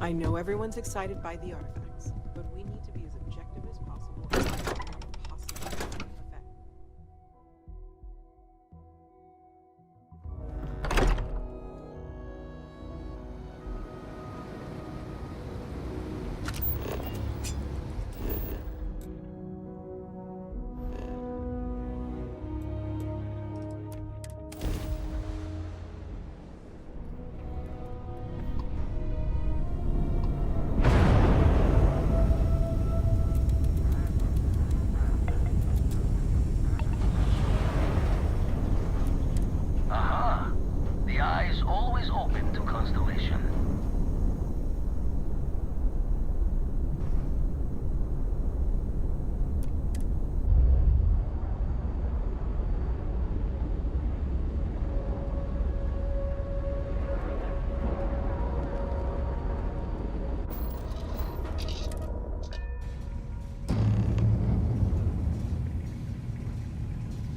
I know everyone's excited by the artifacts, but we need to be as objective as possible and possibly have an effect.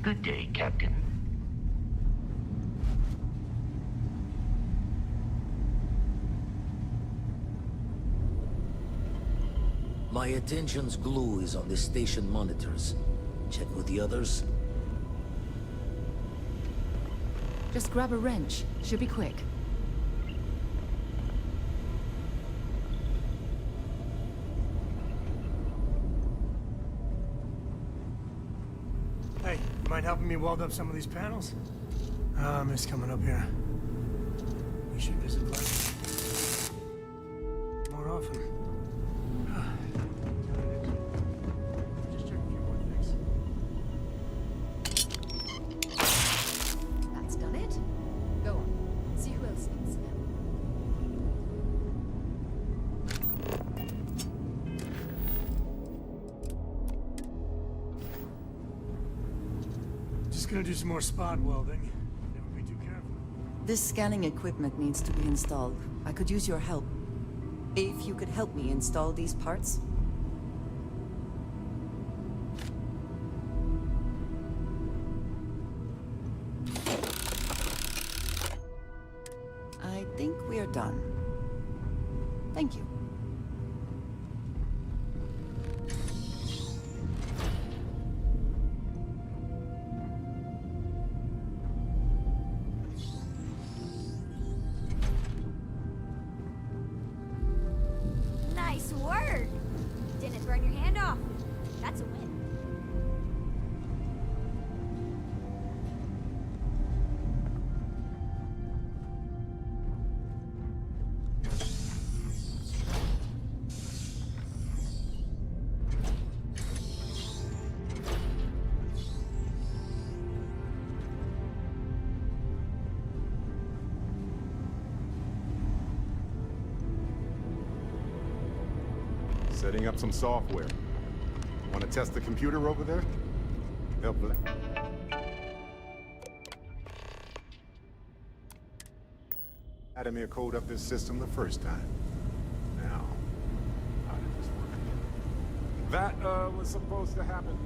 Good day, Captain. My attention's glue is on the station monitors. Check with the others. Just grab a wrench. Should be quick. Hey, you mind helping me weld up some of these panels? I miss coming up here. We should visit Black more often. Just check a few more things. That's done it. Go on. See who else needs them. Just gonna do some more spot welding. Never be too careful. This scanning equipment needs to be installed. I could use your help. If you could help me install these parts. I think we are done. Thank you. Nice work! Didn't burn your hand off. That's a win. Setting up some software. Want to test the computer over there? Help with that. Adamir code up this system the first time. Now, how did this work again? That, was supposed to happen.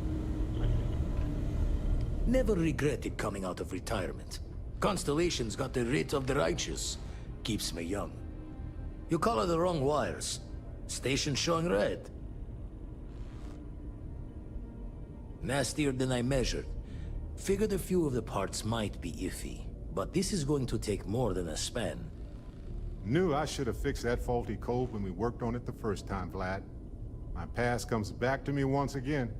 Never regretted coming out of retirement. Constellation's got the writ of the righteous. Keeps me young. You color the wrong wires. Station showing red. Nastier than I measured. Figured a few of the parts might be iffy, but this is going to take more than a span. Knew I should have fixed that faulty code when we worked on it the first time, Vlad. My past comes back to me once again.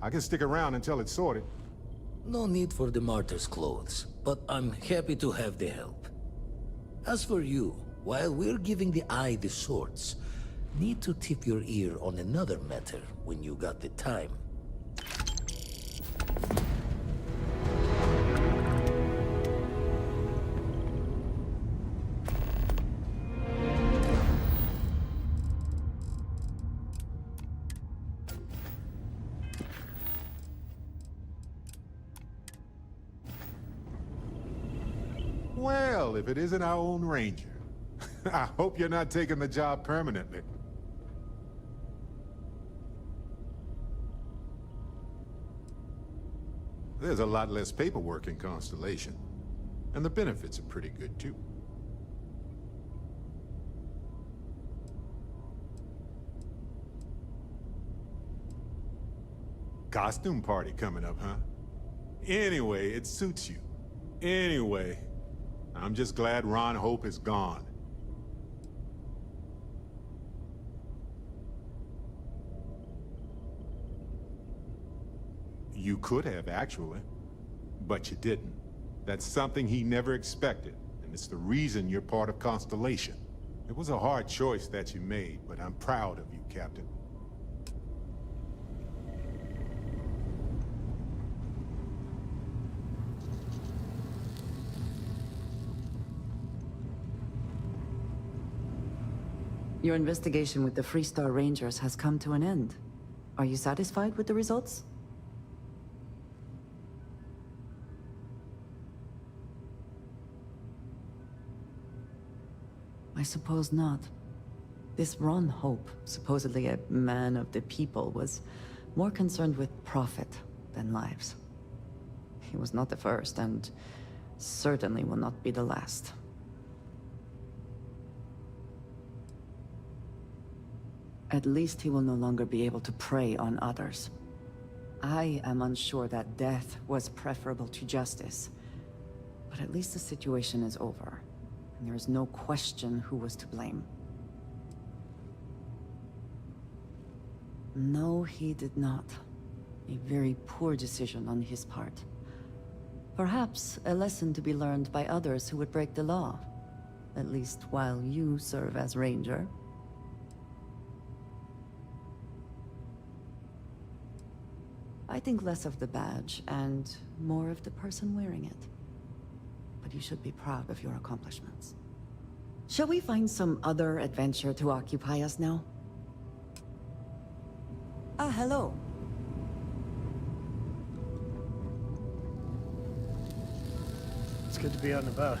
I can stick around until it's sorted. No need for the martyr's clothes, but I'm happy to have the help. As for you, while we're giving the eye the swords, need to tip your ear on another matter when you got the time. Well, if it isn't our own ranger. I hope you're not taking the job permanently. There's a lot less paperwork in Constellation. And the benefits are pretty good, too. Costume party coming up, huh? Anyway, it suits you. Anyway, I'm just glad Ron Hope is gone. You could have, actually. But you didn't. That's something he never expected, and it's the reason you're part of Constellation. It was a hard choice that you made, but I'm proud of you, Captain. Your investigation with the Freestar Rangers has come to an end. Are you satisfied with the results? I suppose not. This Ron Hope, supposedly a man of the people, was more concerned with profit than lives. He was not the first, and certainly will not be the last. At least he will no longer be able to prey on others. I am unsure that death was preferable to justice, but at least the situation is over, and there is no question who was to blame. No, he did not. A very poor decision on his part. Perhaps a lesson to be learned by others who would break the law, at least while you serve as Ranger. I think less of the badge and more of the person wearing it. But you should be proud of your accomplishments. Shall we find some other adventure to occupy us now? Ah, hello. It's good to be out and about.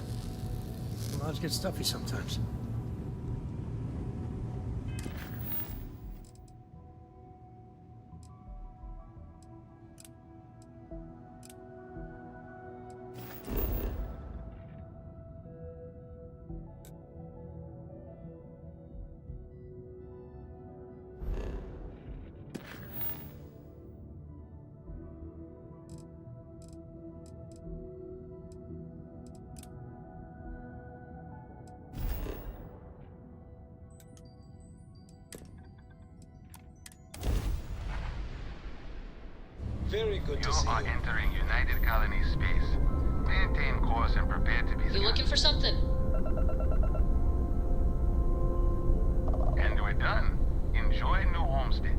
The lodge gets stuffy sometimes. Very good to You see are you. entering United Colony space. Maintain course and prepare to be You scanned. looking for something? And we're done. Enjoy New Homestead.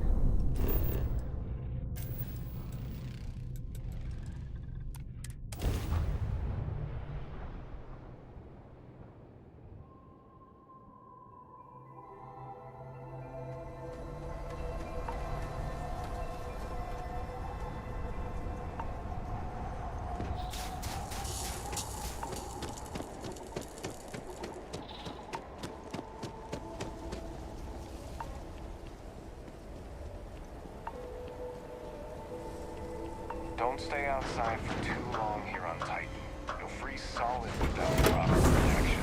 Don't stay outside for too long here on Titan. You'll freeze solid without proper protection.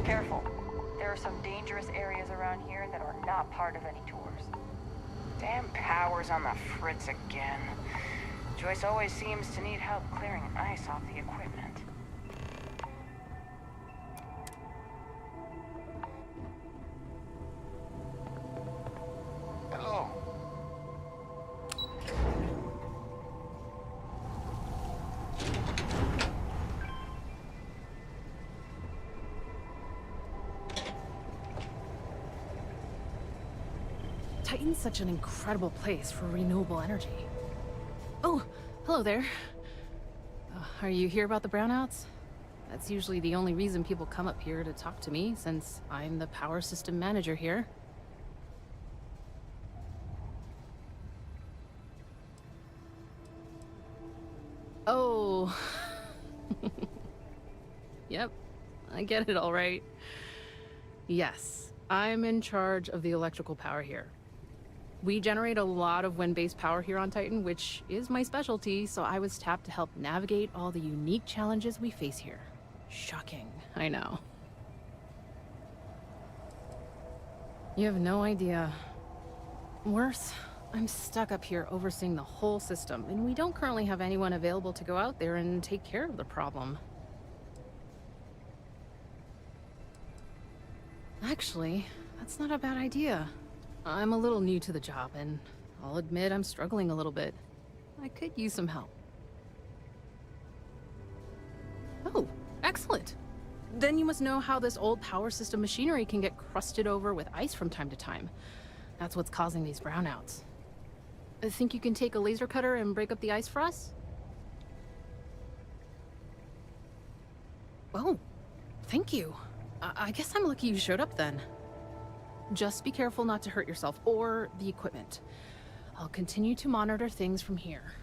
Careful. There are some dangerous areas around here that are not part of any tours. Damn power's on the fritz again. Joyce always seems to need help clearing ice off the equipment. Hello. Titan's such an incredible place for renewable energy. Oh, hello there. Are you here about the brownouts? That's usually the only reason people come up here to talk to me, since I'm the power system manager here. Oh. Yep, I get it all right. Yes, I'm in charge of the electrical power here. We generate a lot of wind-based power here on Titan, which is my specialty, so I was tapped to help navigate all the unique challenges we face here. Shocking, I know. You have no idea. Worse, I'm stuck up here overseeing the whole system, and we don't currently have anyone available to go out there and take care of the problem. Actually, that's not a bad idea. I'm a little new to the job, and I'll admit I'm struggling a little bit. I could use some help. Oh, excellent. Then you must know how this old power system machinery can get crusted over with ice from time to time. That's what's causing these brownouts. I think you can take a laser cutter and break up the ice for us? Oh, thank you. I guess I'm lucky you showed up then. Just be careful not to hurt yourself or the equipment. I'll continue to monitor things from here.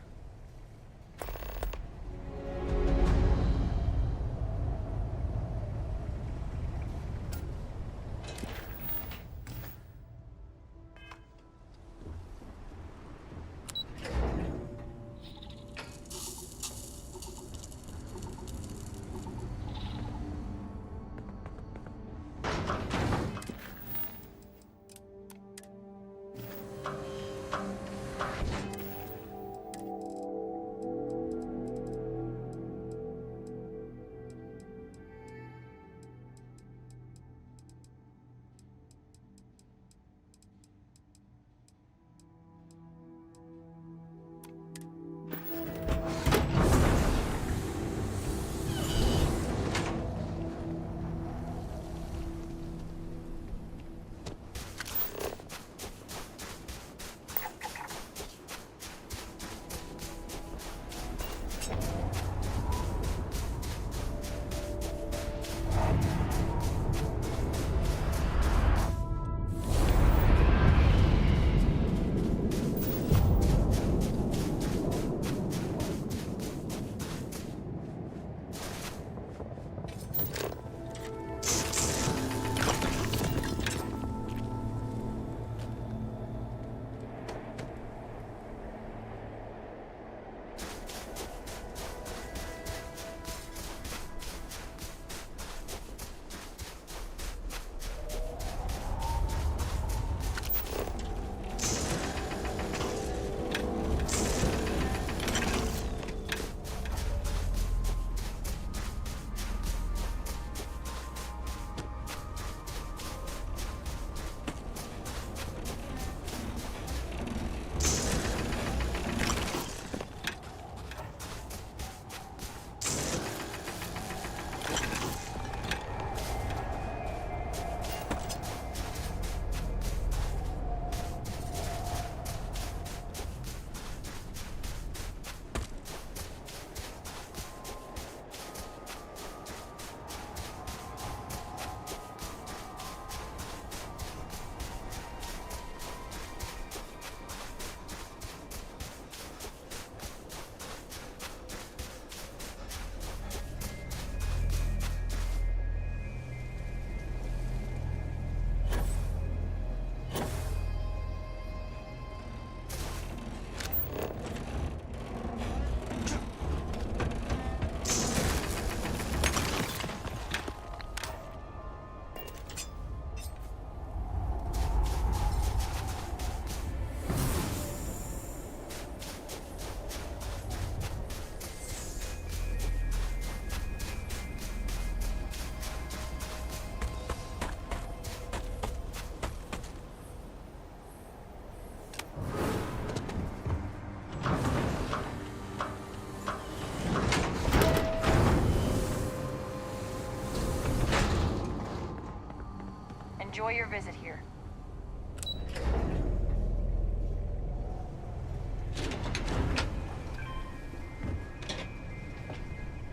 Enjoy your visit here.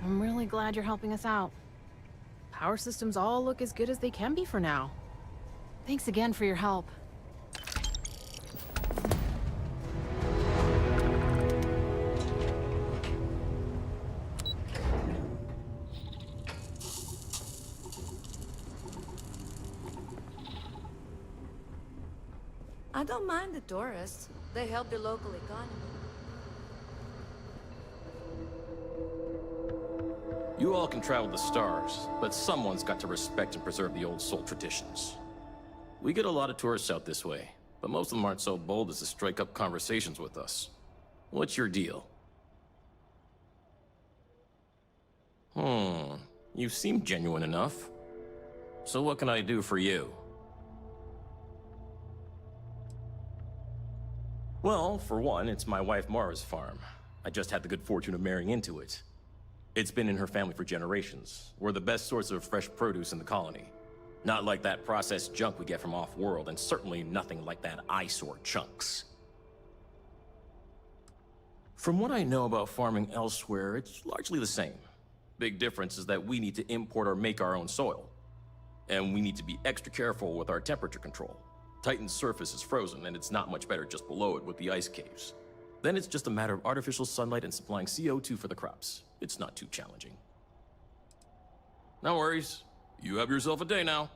I'm really glad you're helping us out. power systems all look as good as they can be for now. Thanks again for your help. I don't mind the tourists. They help the local economy. You all can travel the stars, but someone's got to respect and preserve the old soul traditions. We get a lot of tourists out this way, but most of them aren't so bold as to strike up conversations with us. What's your deal? You seem genuine enough. So what can I do for you? Well, for one, it's my wife Mara's farm. I just had the good fortune of marrying into it. It's been in her family for generations. We're the best source of fresh produce in the colony. Not like that processed junk we get from off-world, and certainly nothing like that eyesore chunks. From what I know about farming elsewhere, it's largely the same. Big difference is that we need to import or make our own soil. And we need to be extra careful with our temperature control. Titan's surface is frozen, and it's not much better just below it with the ice caves. Then it's just a matter of artificial sunlight and supplying CO2 for the crops. It's not too challenging. No worries. You have yourself a day now.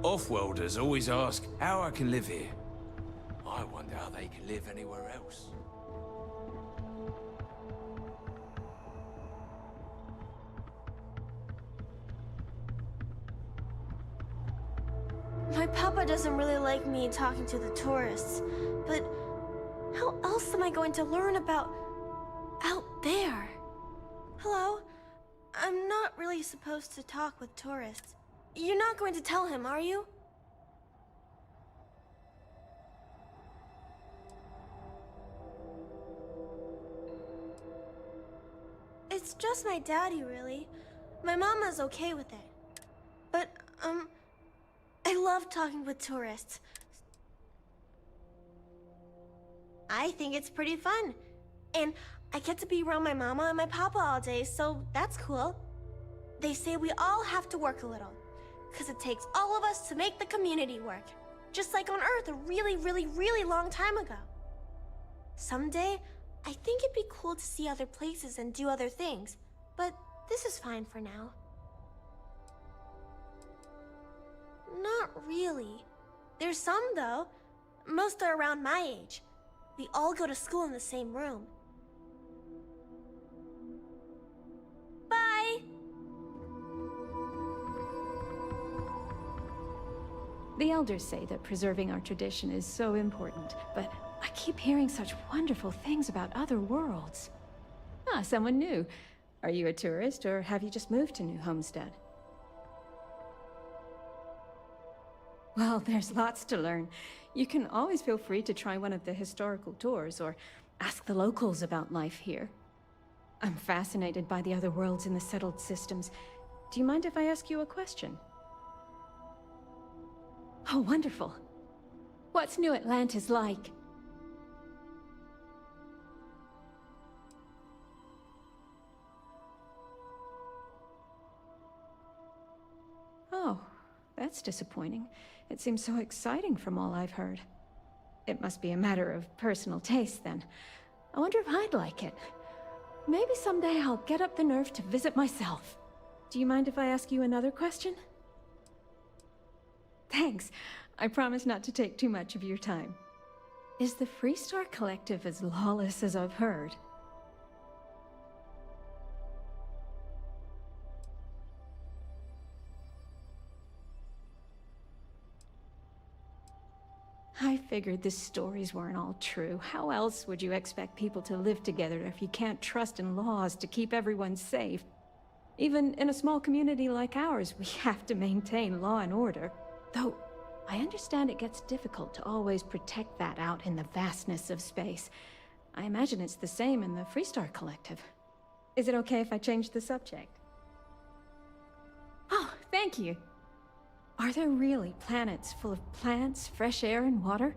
Off-worlders always ask how I can live here. I wonder how they can live anywhere else. My papa doesn't really like me talking to the tourists, but how else am I going to learn about out there? Hello? I'm not really supposed to talk with tourists. You're not going to tell him, are you? It's just my daddy, really. My mama's okay with it. But, I love talking with tourists. I think it's pretty fun. And I get to be around my mama and my papa all day, so that's cool. They say we all have to work a little, because it takes all of us to make the community work. Just like on Earth a really, really, really long time ago. Someday, I think it'd be cool to see other places and do other things, but this is fine for now. Not really. There's some, though. Most are around my age. We all go to school in the same room. Bye! The elders say that preserving our tradition is so important, but I keep hearing such wonderful things about other worlds. Ah, someone new. Are you a tourist, or have you just moved to New Homestead? Well, there's lots to learn. You can always feel free to try one of the historical tours, or ask the locals about life here. I'm fascinated by the other worlds in the settled systems. Do you mind if I ask you a question? Oh, wonderful. What's New Atlantis like? Oh, that's disappointing. It seems so exciting from all I've heard. It must be a matter of personal taste, then. I wonder if I'd like it. Maybe someday I'll get up the nerve to visit myself. Do you mind if I ask you another question? Thanks. I promise not to take too much of your time. Is the Freestar Collective as lawless as I've heard? I figured the stories weren't all true. How else would you expect people to live together if you can't trust in laws to keep everyone safe? Even in a small community like ours, we have to maintain law and order. Though, I understand it gets difficult to always protect that out in the vastness of space. I imagine it's the same in the Freestar Collective. Is it okay if I change the subject? Oh, thank you. Are there really planets full of plants, fresh air, and water?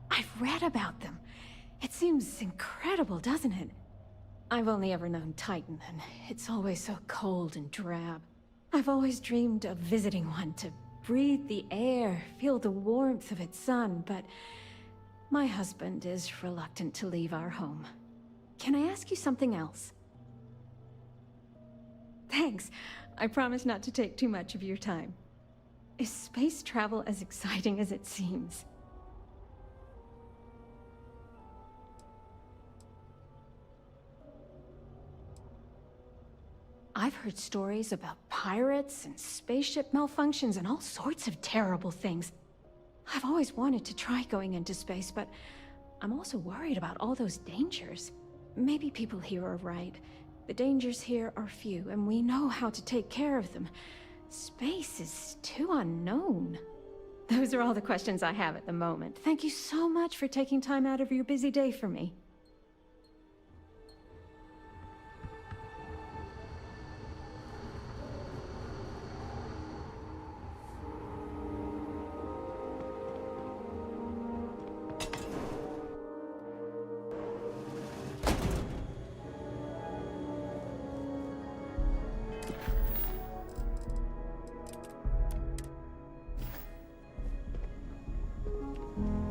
I've read about them. It seems incredible, doesn't it? I've only ever known Titan, and it's always so cold and drab. I've always dreamed of visiting one to breathe the air, feel the warmth of its sun, but my husband is reluctant to leave our home. Can I ask you something else? Thanks. I promise not to take too much of your time. Is space travel as exciting as it seems? I've heard stories about pirates and spaceship malfunctions and all sorts of terrible things. I've always wanted to try going into space, but I'm also worried about all those dangers. Maybe people here are right. The dangers here are few, and we know how to take care of them. Space is too unknown. Those are all the questions I have at the moment. Thank you so much for taking time out of your busy day for me.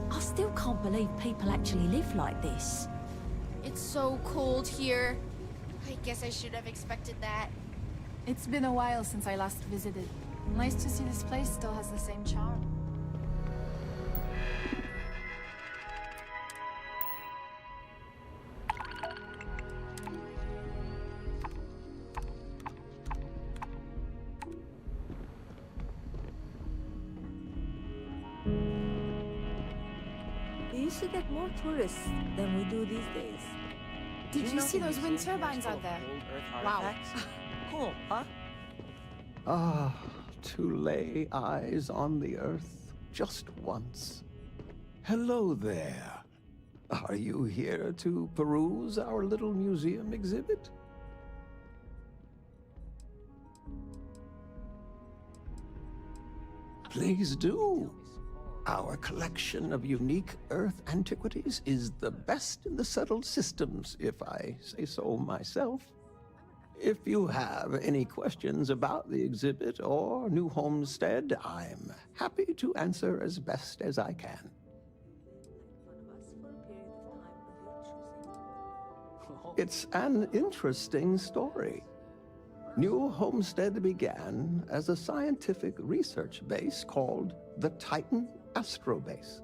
I still can't believe people actually live like this. It's so cold here. I guess I should have expected that. It's been a while since I last visited. Nice to see this place still has the same charm. We used to get more tourists than we do these days. Did you see those wind turbines out there? Wow. Cool, huh? Ah, to lay eyes on the Earth just once. Hello there. Are you here to peruse our little museum exhibit? Please do. Our collection of unique Earth antiquities is the best in the settled systems, if I say so myself. If you have any questions about the exhibit or New Homestead, I'm happy to answer as best as I can. It's an interesting story. New Homestead began as a scientific research base called the Titan Astrobase,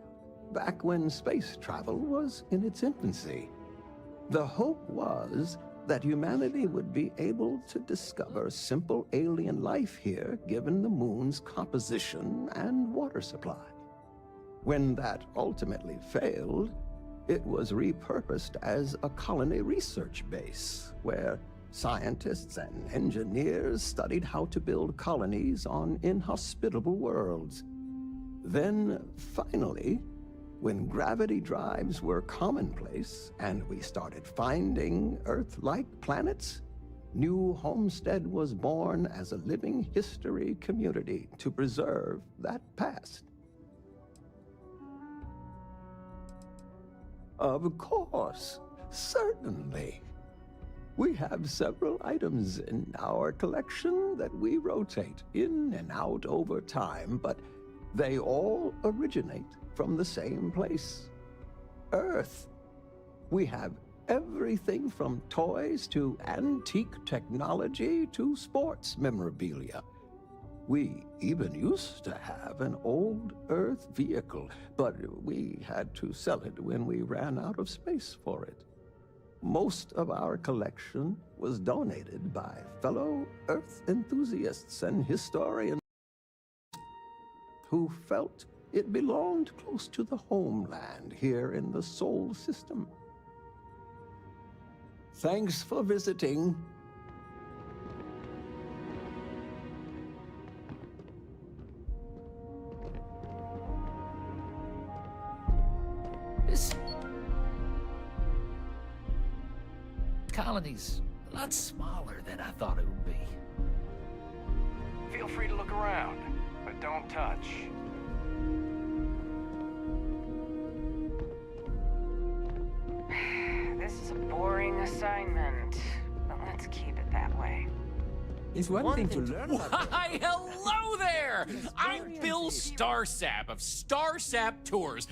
back when space travel was in its infancy. The hope was that humanity would be able to discover simple alien life here given the moon's composition and water supply. When that ultimately failed, it was repurposed as a colony research base where scientists and engineers studied how to build colonies on inhospitable worlds. Then, finally, when gravity drives were commonplace and we started finding Earth-like planets, New Homestead was born as a living history community to preserve that past. Of course, certainly. We have several items in our collection that we rotate in and out over time, but they all originate from the same place, Earth. We have everything from toys to antique technology to sports memorabilia. We even used to have an old Earth vehicle, but we had to sell it when we ran out of space for it. Most of our collection was donated by fellow Earth enthusiasts and historians who felt it belonged close to the homeland here in the Sol system. Thanks for visiting. This colony's a lot smaller than I thought it would be. Feel free to look around, but don't touch. This is a boring assignment, but let's keep it that way. It's one thing to learn about. Why, hello there! I'm Bill Starsap of Starsap Tours.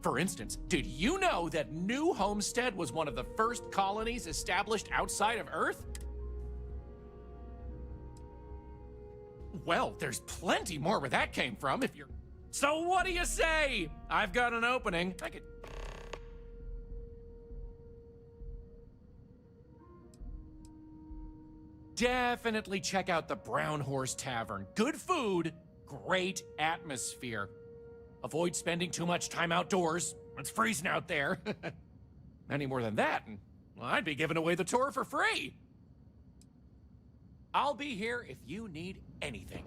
For instance, did you know that New Homestead was one of the first colonies established outside of Earth? Well, there's plenty more where that came from if you're... So what do you say? I've got an opening. I could... Definitely check out the Brown Horse Tavern. Good food, great atmosphere. Avoid spending too much time outdoors. It's freezing out there. Any more than that, and well, I'd be giving away the tour for free. I'll be here if you need anything.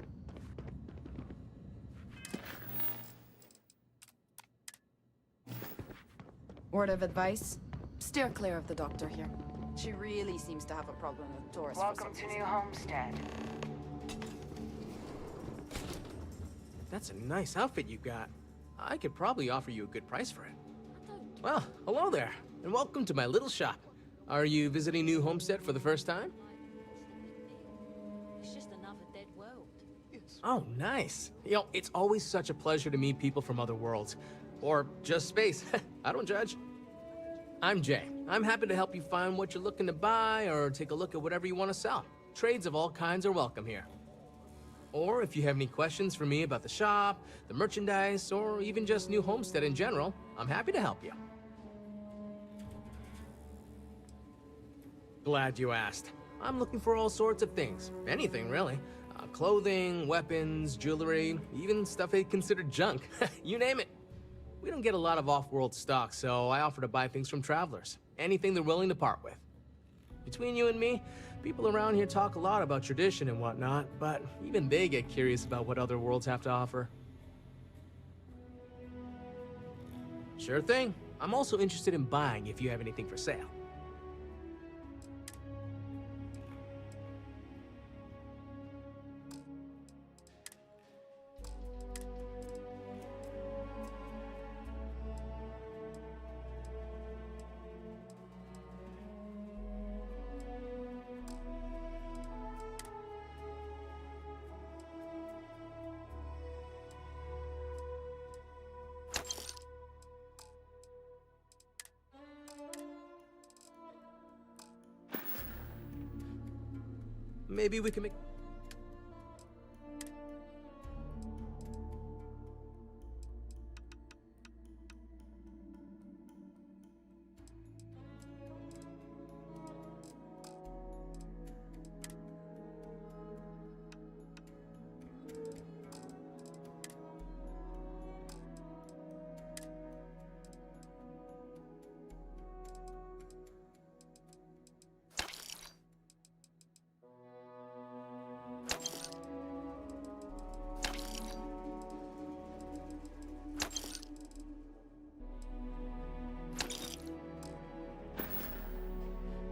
Word of advice? Steer clear of the doctor here. She really seems to have a problem with tourists. Welcome to New Homestead. That's a nice outfit you got. I could probably offer you a good price for it. Well, hello there, and welcome to my little shop. Are you visiting New Homestead for the first time? It's just another dead world. Oh, nice. You know, it's always such a pleasure to meet people from other worlds. Or just space. I don't judge. I'm Jay. I'm happy to help you find what you're looking to buy or take a look at whatever you want to sell. Trades of all kinds are welcome here. Or if you have any questions for me about the shop, the merchandise, or even just New Homestead in general, I'm happy to help you. Glad you asked. I'm looking for all sorts of things. Anything, really. Clothing, weapons, jewelry, even stuff they consider junk. You name it. We don't get a lot of off-world stock, so I offer to buy things from travelers. Anything they're willing to part with. Between you and me, people around here talk a lot about tradition and whatnot, but even they get curious about what other worlds have to offer. Sure thing. I'm also interested in buying if you have anything for sale. Maybe we can make...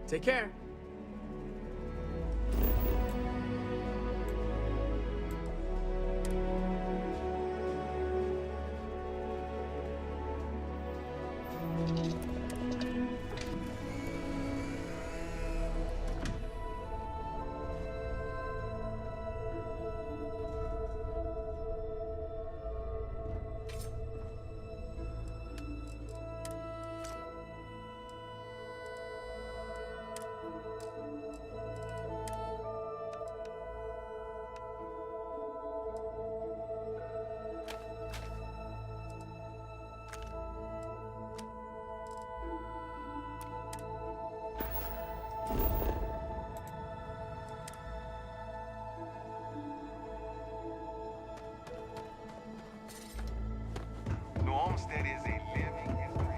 Take care. New Homestead is a living history.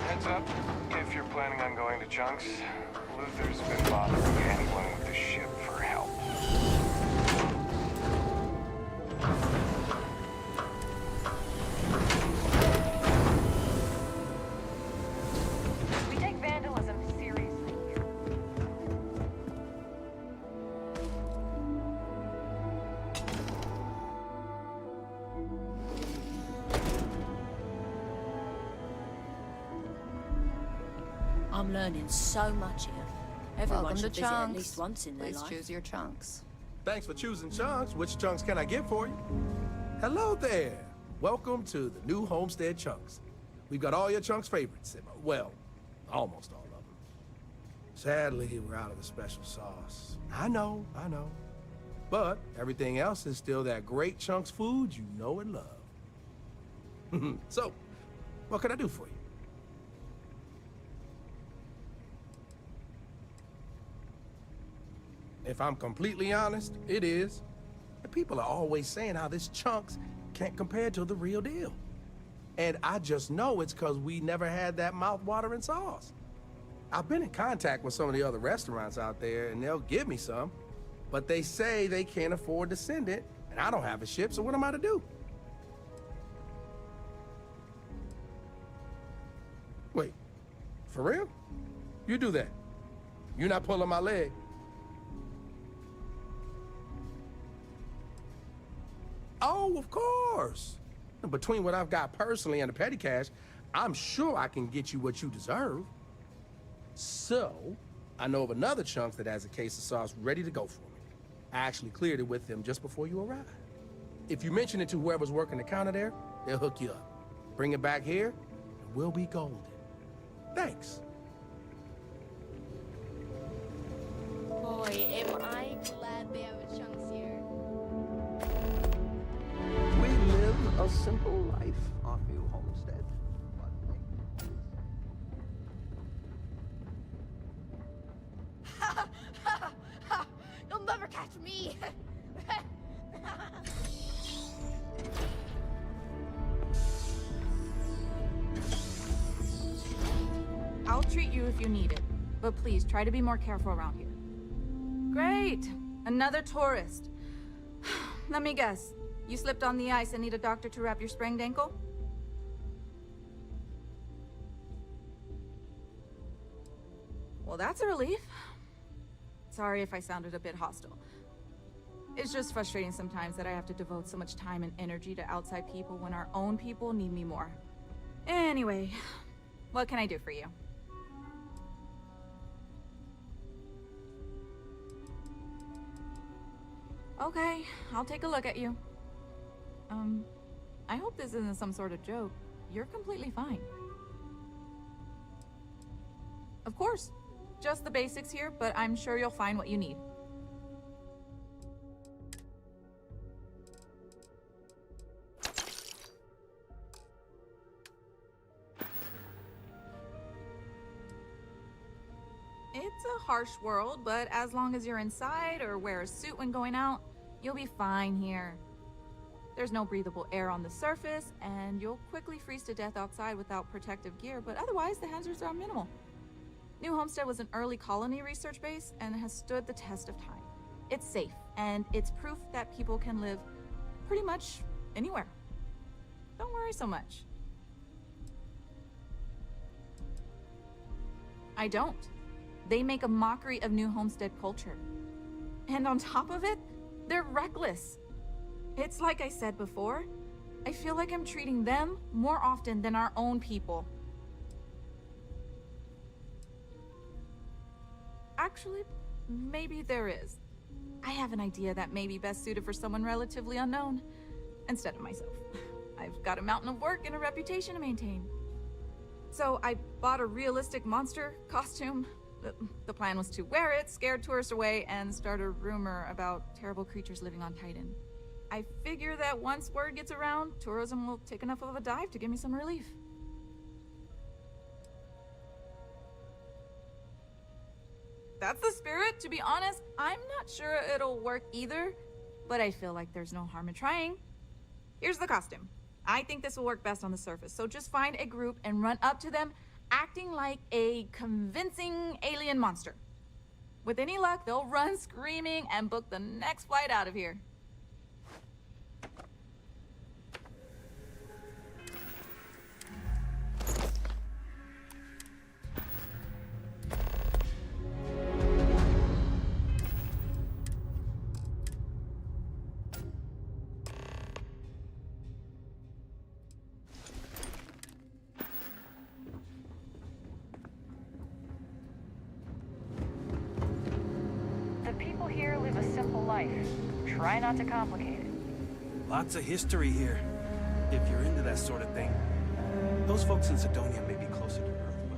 Heads up, if you're planning on going to Chunks, Luther's been bothering anyone with the ship for help. I'm learning so much here. Everyone Welcome to should visit at Chunks. least once in their Please life. choose your chunks. Thanks for choosing chunks. Which chunks can I get for you? Hello there. Welcome to the new Homestead Chunks. We've got all your chunks' favorites. Well, almost all of them. Sadly, we're out of the special sauce. I know. But everything else is still that great chunks food you know and love. So, what can I do for you? If I'm completely honest, it is. The people are always saying how this chunks can't compare to the real deal. And I just know it's because we never had that mouth-watering sauce. I've been in contact with some of the other restaurants out there, and they'll give me some, but they say they can't afford to send it, and I don't have a ship, so what am I to do? Wait, for real? You do that. You're not pulling my leg. Oh, of course. Between what I've got personally and the petty cash, I'm sure I can get you what you deserve. So, I know of another chunk that has a case of sauce ready to go for me. I actually cleared it with them just before you arrived. If you mention it to whoever's working the counter there, they'll hook you up. Bring it back here, and we'll be golden. Thanks. Boy, am I glad they have a chunks here. We live a simple life on New Homestead. You'll never catch me. I'll treat you if you need it, but please try to be more careful around here. Great! Another tourist. Let me guess. You slipped on the ice and need a doctor to wrap your sprained ankle? Well, that's a relief. Sorry if I sounded a bit hostile. It's just frustrating sometimes that I have to devote so much time and energy to outside people when our own people need me more. Anyway, what can I do for you? Okay, I'll take a look at you. I hope this isn't some sort of joke. You're completely fine. Of course. Just the basics here, but I'm sure you'll find what you need. It's a harsh world, but as long as you're inside or wear a suit when going out, you'll be fine here. There's no breathable air on the surface, and you'll quickly freeze to death outside without protective gear, but otherwise the hazards are minimal. New Homestead was an early colony research base and has stood the test of time. It's safe, and it's proof that people can live pretty much anywhere. Don't worry so much. I don't. They make a mockery of New Homestead culture. And on top of it, they're reckless. It's like I said before, I feel like I'm treating them more often than our own people. Actually, maybe there is. I have an idea that may be best suited for someone relatively unknown, instead of myself. I've got a mountain of work and a reputation to maintain. So I bought a realistic monster costume. The plan was to wear it, scare tourists away, and start a rumor about terrible creatures living on Titan. I figure that once word gets around, tourism will take enough of a dive to give me some relief. That's the spirit. To be honest, I'm not sure it'll work either, but I feel like there's no harm in trying. Here's the costume. I think this will work best on the surface, so just find a group and run up to them, acting like a convincing alien monster. With any luck, they'll run screaming and book the next flight out of here. simple life. Try not to complicate it. Lots of history here, if you're into that sort of thing. Those folks in Sidonia may be closer to Earth, but...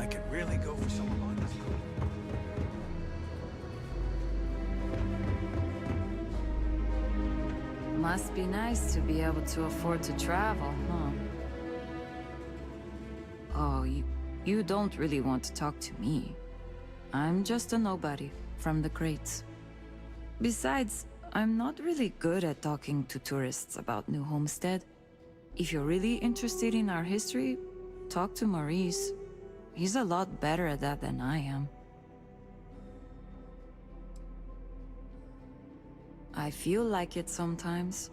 I could really go for some of this. Must be nice to be able to afford to travel, huh? Oh, you don't really want to talk to me. I'm just a nobody from the crates. Besides, I'm not really good at talking to tourists about New Homestead. If you're really interested in our history, talk to Maurice. He's a lot better at that than I am. I feel like it sometimes.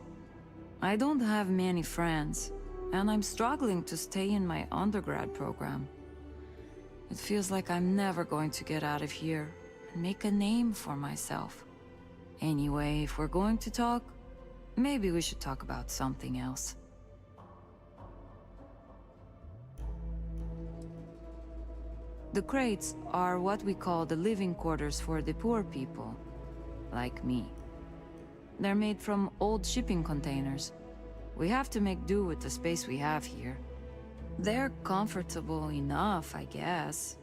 I don't have many friends, and I'm struggling to stay in my undergrad program. It feels like I'm never going to get out of here and make a name for myself. Anyway, if we're going to talk, maybe we should talk about something else. The crates are what we call the living quarters for the poor people, like me. They're made from old shipping containers. We have to make do with the space we have here. They're comfortable enough, I guess.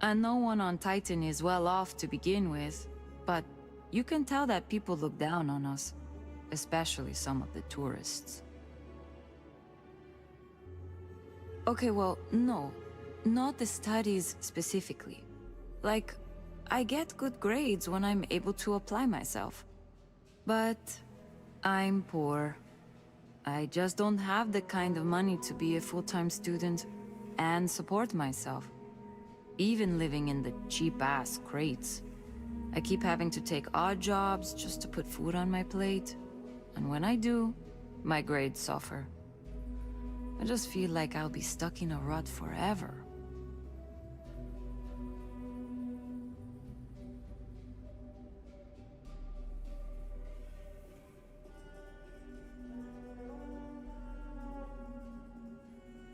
And no one on Titan is well off to begin with, but you can tell that people look down on us, especially some of the tourists. Okay, well, no. Not the studies specifically. Like, I get good grades when I'm able to apply myself. But I'm poor. I just don't have the kind of money to be a full-time student and support myself. Even living in the cheap-ass crates. I keep having to take odd jobs just to put food on my plate. And when I do, my grades suffer. I just feel like I'll be stuck in a rut forever.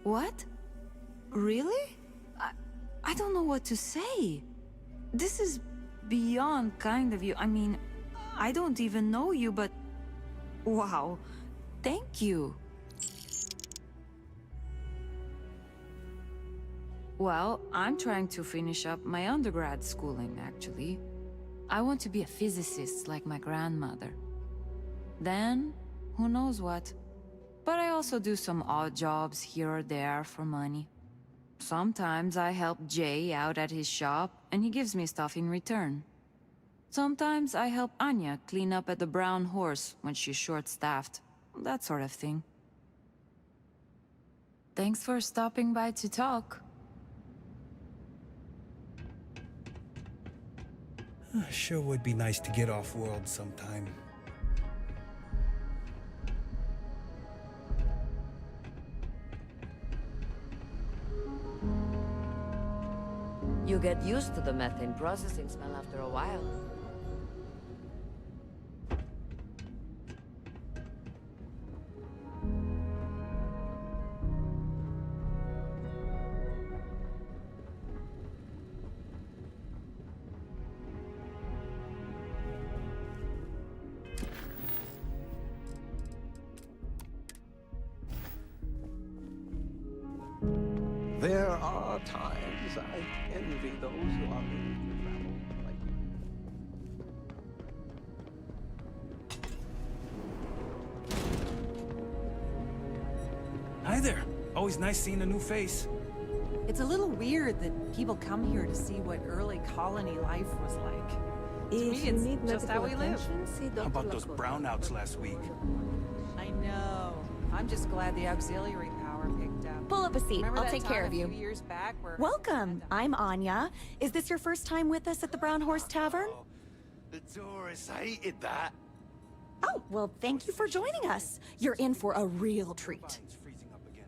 What? Really? I don't know what to say. This is beyond kind of you. I mean, I don't even know you, but... Wow. Thank you. Well, I'm trying to finish up my undergrad schooling, actually. I want to be a physicist like my grandmother. Then, who knows what. But I also do some odd jobs here or there for money. Sometimes I help Jay out at his shop, and he gives me stuff in return. Sometimes I help Anya clean up at the Brown Horse when she's short-staffed. That sort of thing. Thanks for stopping by to talk. Sure would be nice to get off-world sometime. You get used to the methane processing smell after a while. There are times I envy those who are able to travel like you. Hi there. Always nice seeing a new face. It's a little weird that people come here to see what early colony life was like. To me, it's just how we live. How about those brownouts last week? I know. I'm just glad the auxiliary power picked up. Pull up a seat. Remember I'll that take time care of you. A few years back where Welcome. I'm Anya. Is this your first time with us at the Brown Horse Tavern? The tourists hated that. Oh, well, thank you for joining us. You're in for a real treat.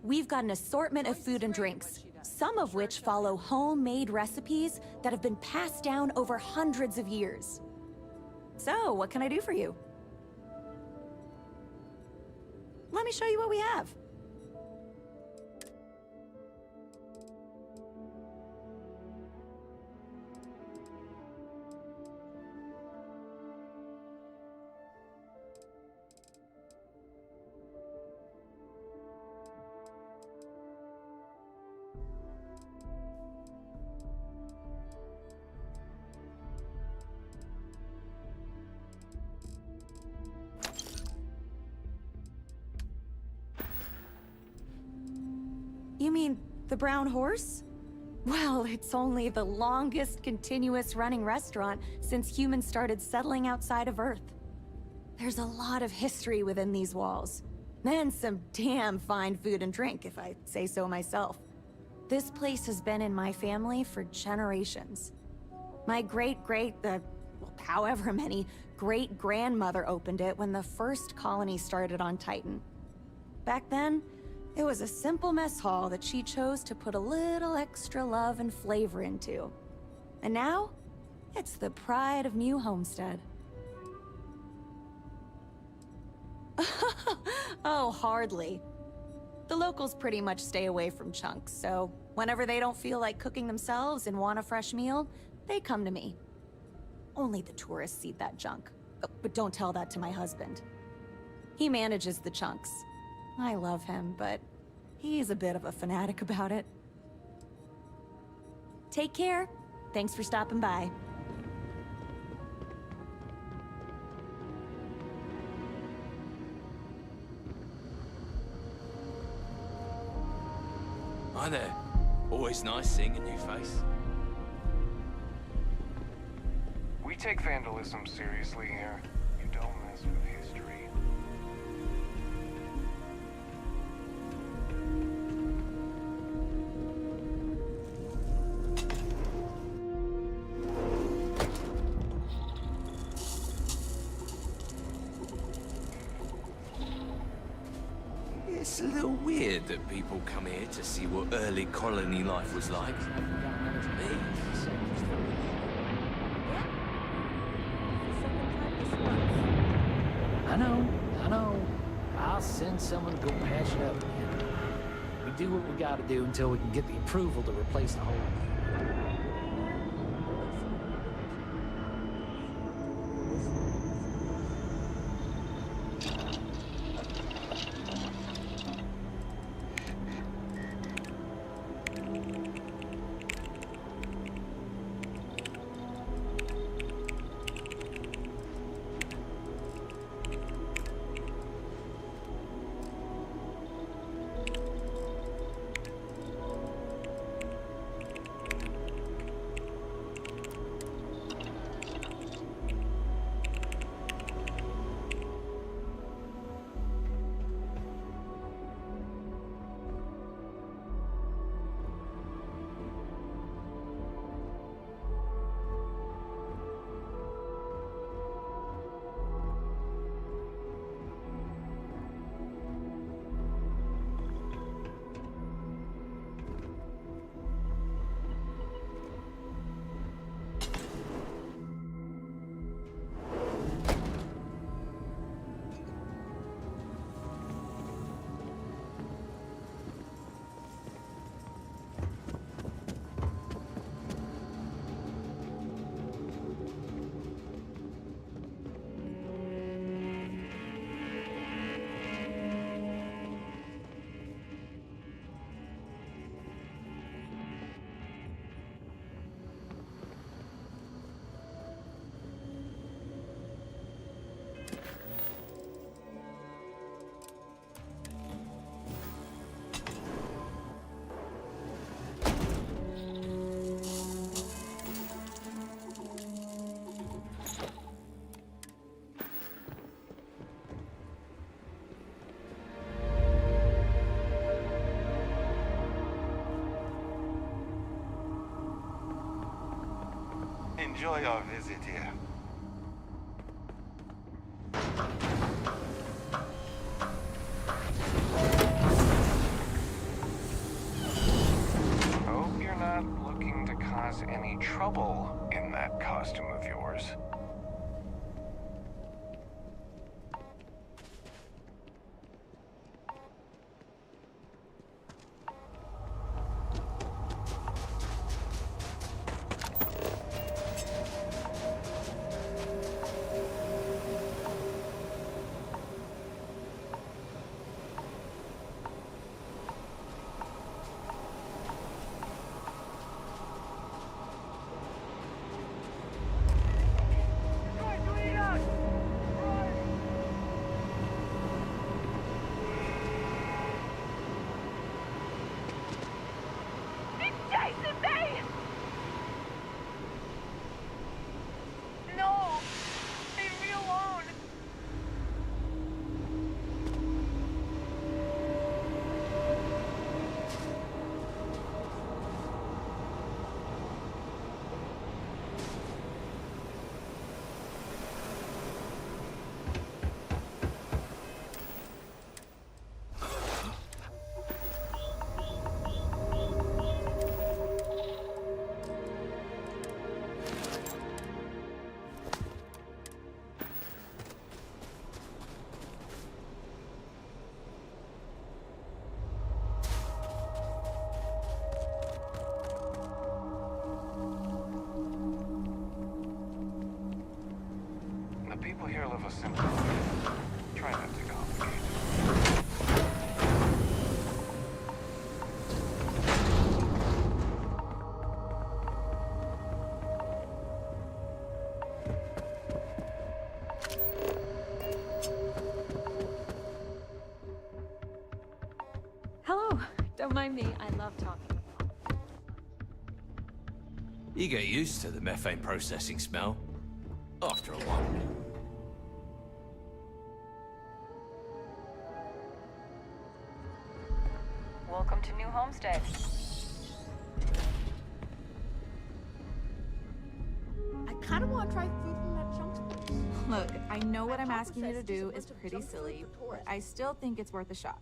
We've got an assortment of food and drinks, some of which follow homemade recipes that have been passed down over hundreds of years. So, what can I do for you? Let me show you what we have. You mean the Brown Horse? Well, it's only the longest continuous running restaurant since humans started settling outside of Earth. There's a lot of history within these walls. And some damn fine food and drink, if I say so myself. This place has been in my family for generations. My however many, great-grandmother opened it when the first colony started on Titan. Back then, it was a simple mess hall that she chose to put a little extra love and flavor into. And now, it's the pride of New Homestead. Oh, hardly. The locals pretty much stay away from chunks, so whenever they don't feel like cooking themselves and want a fresh meal, they come to me. Only the tourists eat that junk. But don't tell that to my husband. He manages the chunks. I love him, but he's a bit of a fanatic about it. Take care. Thanks for stopping by. Hi there. Always nice seeing a new face. We take vandalism seriously here. You don't mess with history. It's a little weird that people come here to see what early colony life was like. Me? I know. I'll send someone to go patch it up again. We do what we gotta do until we can get the approval to replace the hole. Enjoy our visit here. cause any trouble in that costume of yours. People here live a simple life. Try not to complicate it. Hello. Don't mind me. I love talking. You get used to the methane processing smell after a while. Welcome to New Homestead. I kind of want to try food from that Chunks place. Look, I know what I'm asking you to do is pretty silly, but I still think it's worth a shot.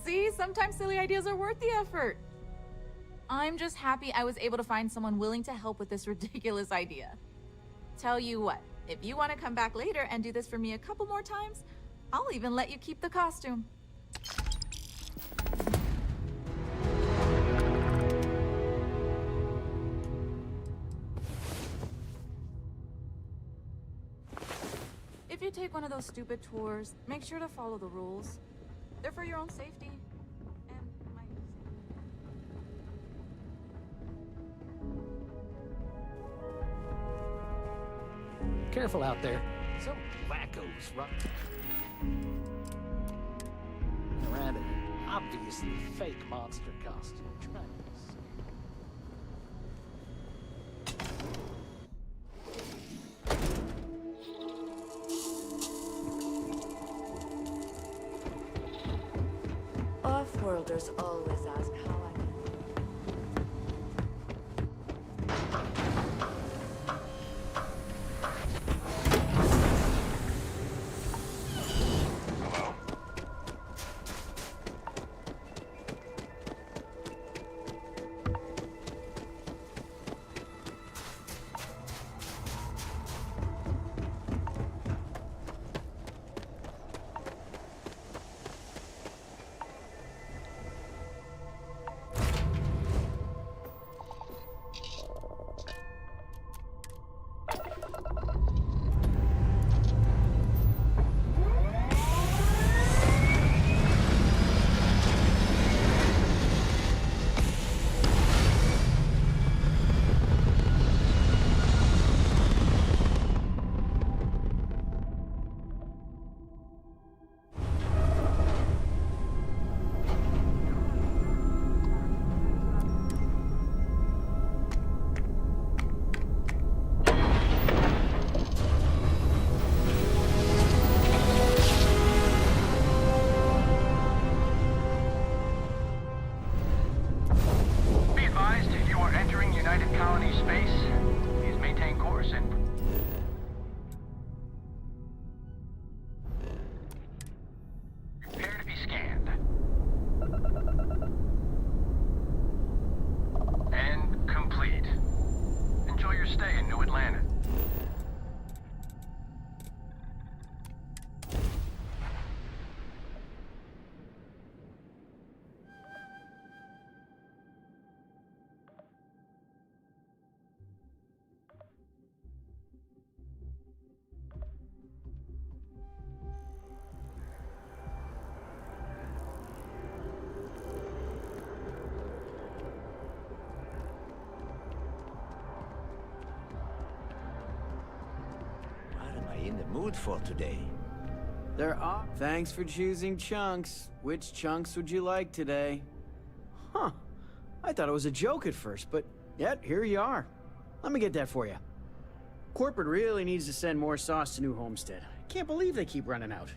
See, sometimes silly ideas are worth the effort. I'm just happy I was able to find someone willing to help with this ridiculous idea. Tell you what, if you want to come back later and do this for me a couple more times, I'll even let you keep the costume. If you take one of those stupid tours, make sure to follow the rules. They're for your own safety. And my Careful out there. Some wackos running around in an obviously fake monster costume. Trying to see. Off-worlders always ask how I can. landed. In the mood for today. There are. Thanks for choosing chunks. Which chunks would you like today? Huh. I thought it was a joke at first, but yet here you are. Let me get that for you. Corporate really needs to send more sauce to New Homestead. I can't believe they keep running out.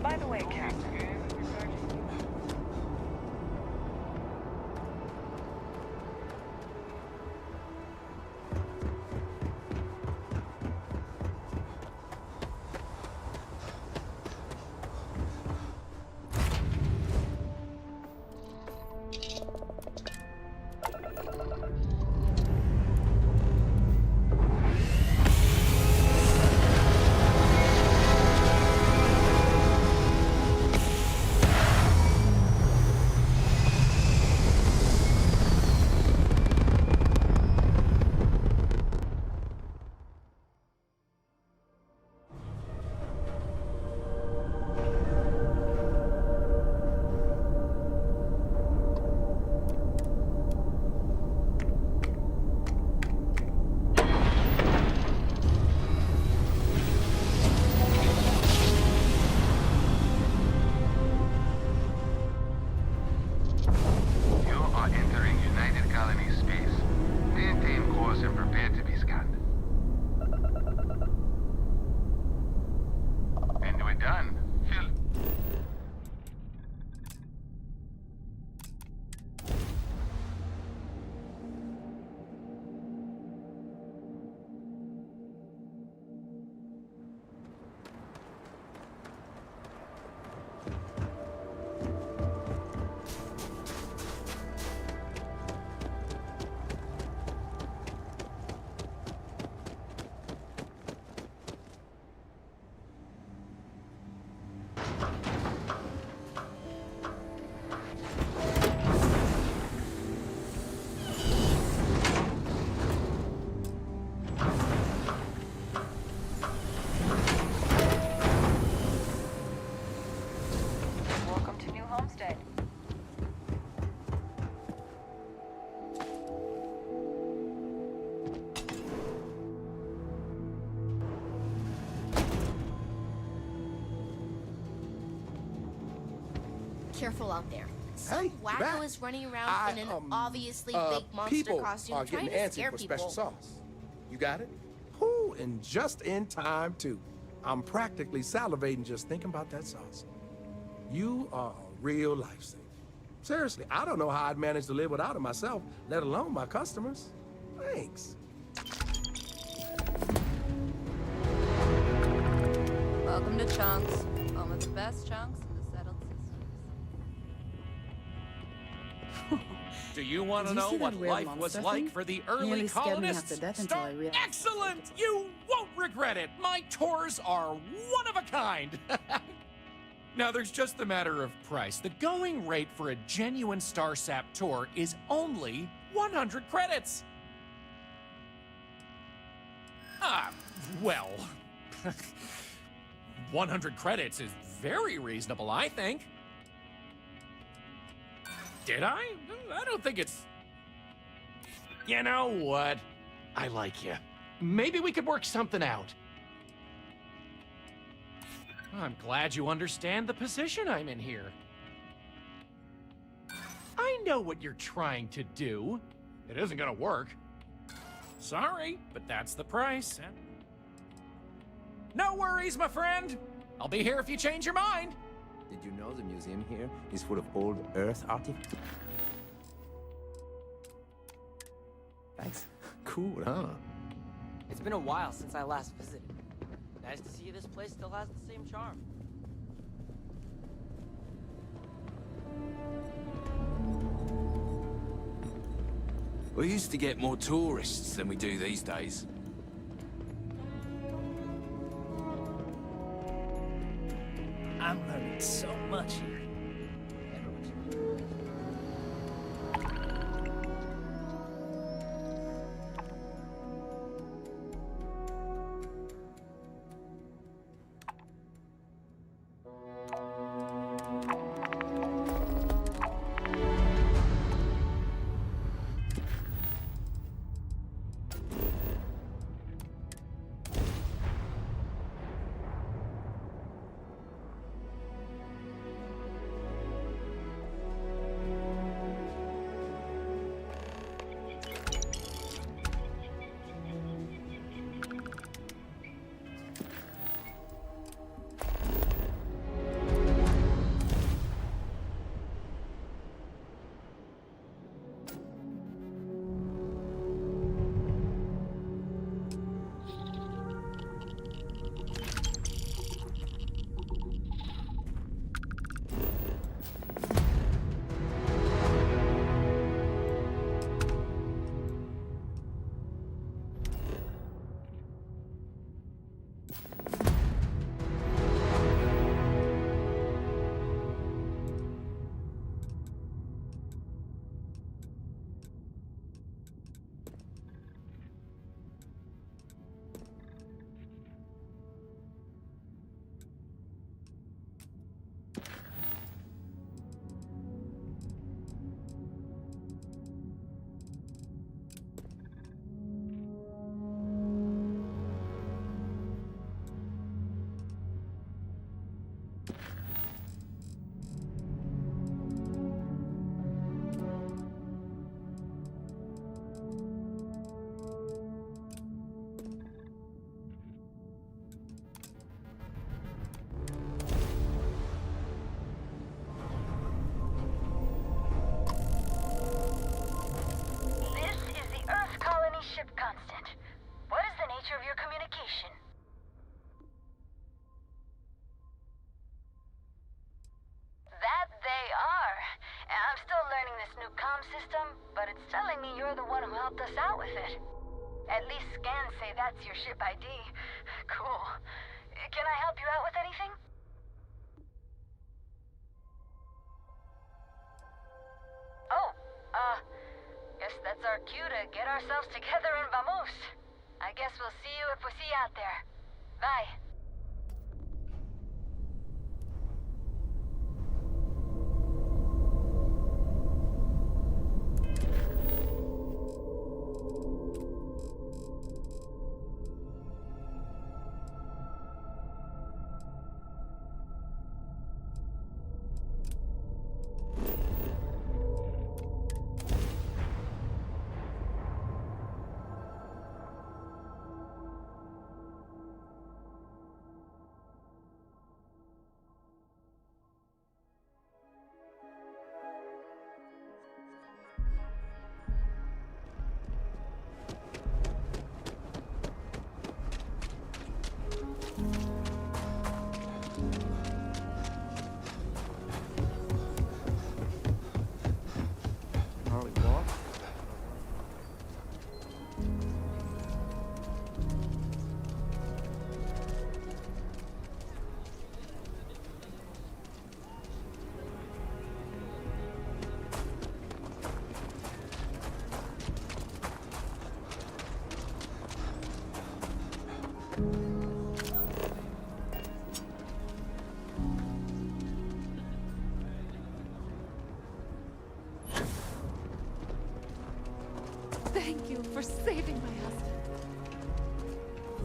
By the way, Captain. Welcome to New Homestead. Careful out there. Hey, Some wacko is running around in an obviously fake monster people costume are trying getting to antsy scare for people. special sauce. You got it? Ooh, and just in time, too. I'm practically salivating just thinking about that sauce. You are a real lifesaver. Seriously, I don't know how I'd manage to live without it myself, let alone my customers. Thanks. Welcome to Chunks, home of the best chunks in the settled systems. Do you want to Did you know see that what weird life was monster like thing? for the early Nearly scared me colonists? half to death until I realized. Excellent! You won't regret it. My tours are one of a kind. Now, there's just the matter of price. The going rate for a genuine Starsap tour is only 100 credits. Well, 100 credits is very reasonable, I think. Did I? I don't think it's... You know what? I like you. Maybe we could work something out. I'm glad you understand the position I'm in here. I know what you're trying to do. It isn't gonna work. Sorry, but that's the price. No worries, my friend. I'll be here if you change your mind. Did you know the museum here is full of old Earth artifacts? Thanks. Cool, huh? It's been a while since I last visited. Nice to see this place still has the same charm. We used to get more tourists than we do these days. I'm learning so much here. At least scans say that's your ship ID. Cool. Can I help you out with anything? Oh, guess that's our cue to get ourselves together and vamoose. I guess we'll see you if we see you out there. Bye.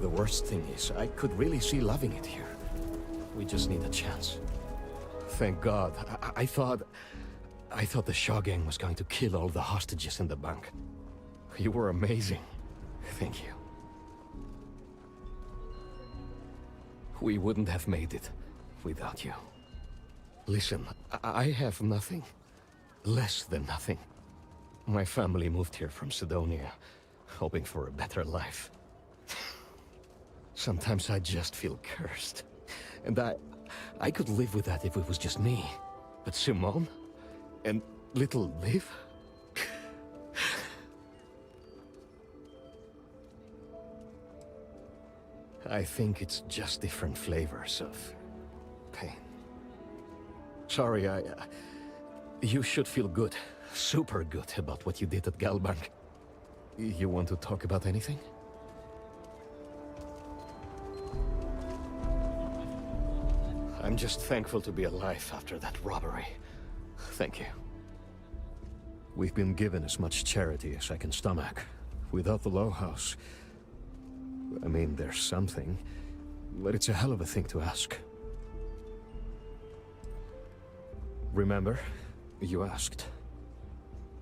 The worst thing is, I could really see loving it here. We just need a chance. Thank God. I thought the Shaw gang was going to kill all the hostages in the bank. You were amazing. Thank you. We wouldn't have made it without you. Listen, I have nothing. Less than nothing. My family moved here from Sidonia, hoping for a better life. Sometimes I just feel cursed. And I could live with that if it was just me. But Simone? And little Liv? I think it's just different flavors of pain. Sorry, you should feel good. Super good about what you did at Galbank. You want to talk about anything? I'm just thankful to be alive after that robbery. Thank you. We've been given as much charity as I can stomach. Without the Low House, I mean, there's something, but it's a hell of a thing to ask. Remember, you asked.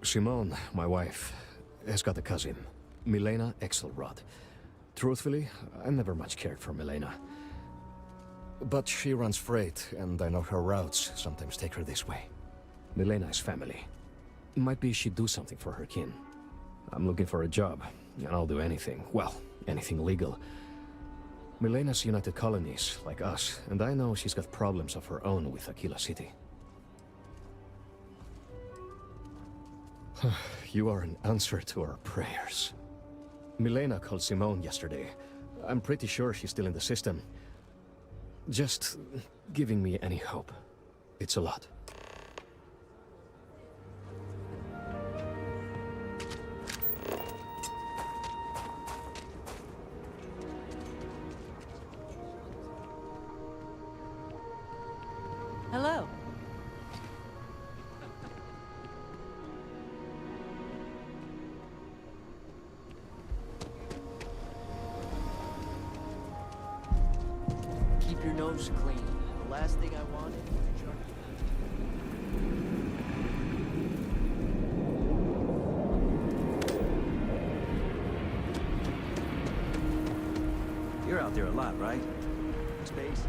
Simone, my wife, has got a cousin, Milena Exelrod. Truthfully, I never much cared for Milena. But she runs freight, and I know her routes sometimes take her this way. Milena is family. Might be she'd do something for her kin. I'm looking for a job, and I'll do anything. Well, anything legal. Milena's United Colonies, like us, and I know she's got problems of her own with Aquila City. You are an answer to our prayers. Milena called Simone yesterday. I'm pretty sure she's still in the system. Just giving me any hope. It's a lot. Hello. Keep your nose clean. The last thing I want is You're out there a lot, right? Space?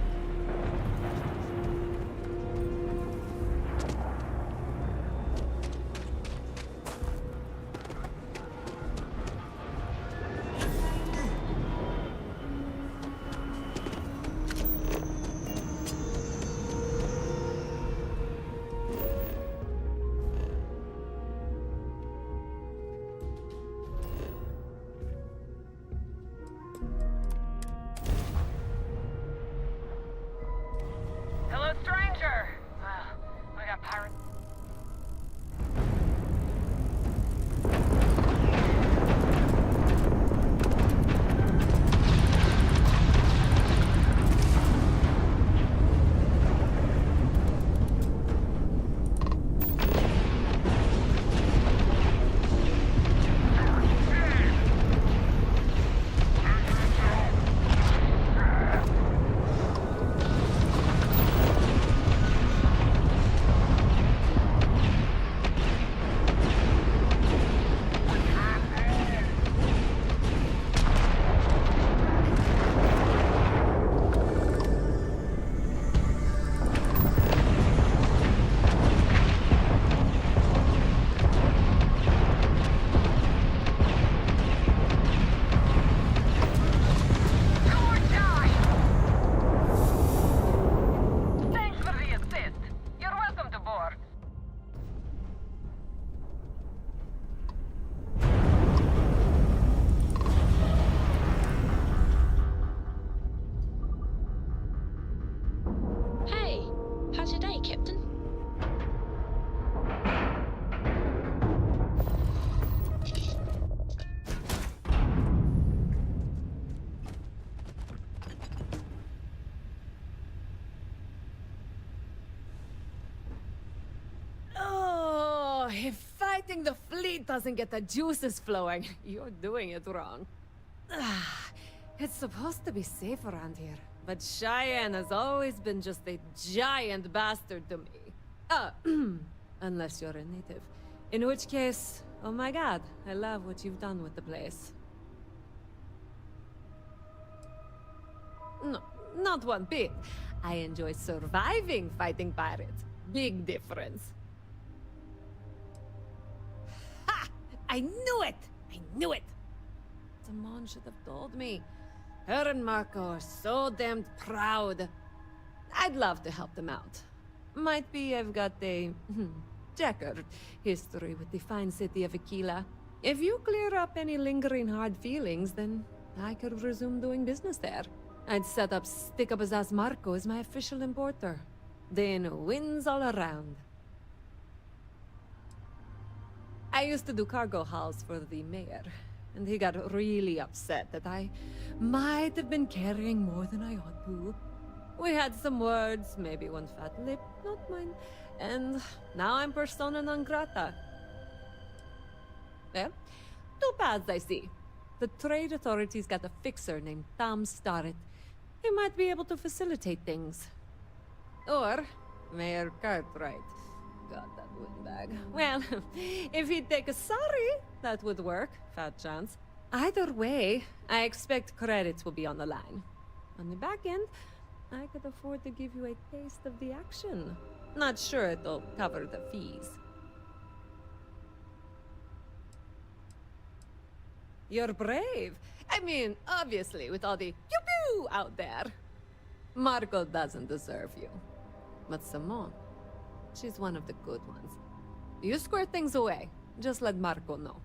Hello, stranger! We got pirates. Thanks for the assist. You're welcome to board. Hey, how's your day, Captain? Oh, if fighting the fleet doesn't get the juices flowing, you're doing it wrong. It's supposed to be safe around here, but Cheyenne has always been just a giant bastard to me. Unless you're a native. In which case, oh my god, I love what you've done with the place. No, not one bit. I enjoy surviving fighting pirates. Big difference. Ha! I knew it! I knew it! Simone should have told me. Her and Marco are so damned proud. I'd love to help them out. Might be I've got a checkered history with the fine city of Aquila. If you clear up any lingering hard feelings, then I could resume doing business there. I'd set up Stick Up His Ass Marco as my official importer. Then wins all around. I used to do cargo hauls for the mayor, and he got really upset that I might have been carrying more than I ought to. We had some words, maybe one fat lip, not mine, and now I'm persona non grata. Well, two paths I see. The trade authorities got a fixer named Tom Starrett. He might be able to facilitate things. Or Mayor Cartwright. God, that windbag. Well, if he'd take a sorry, that would work. Fat chance. Either way, I expect credits will be on the line. On the back end, I could afford to give you a taste of the action. Not sure it'll cover the fees. You're brave. I mean, obviously, with all the pew-pew out there. Marco doesn't deserve you. But Simone, she's one of the good ones. You square things away. Just let Marco know.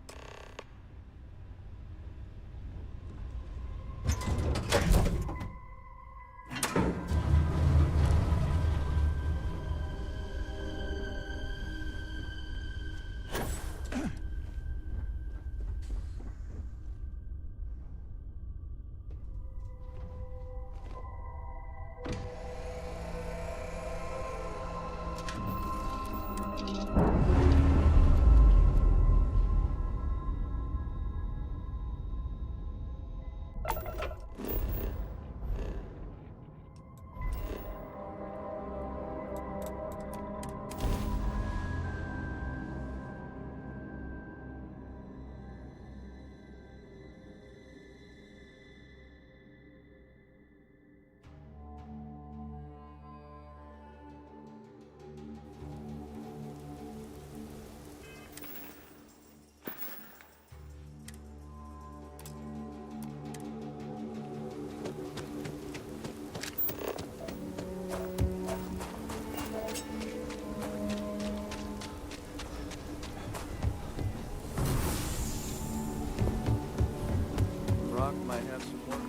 Might have some work.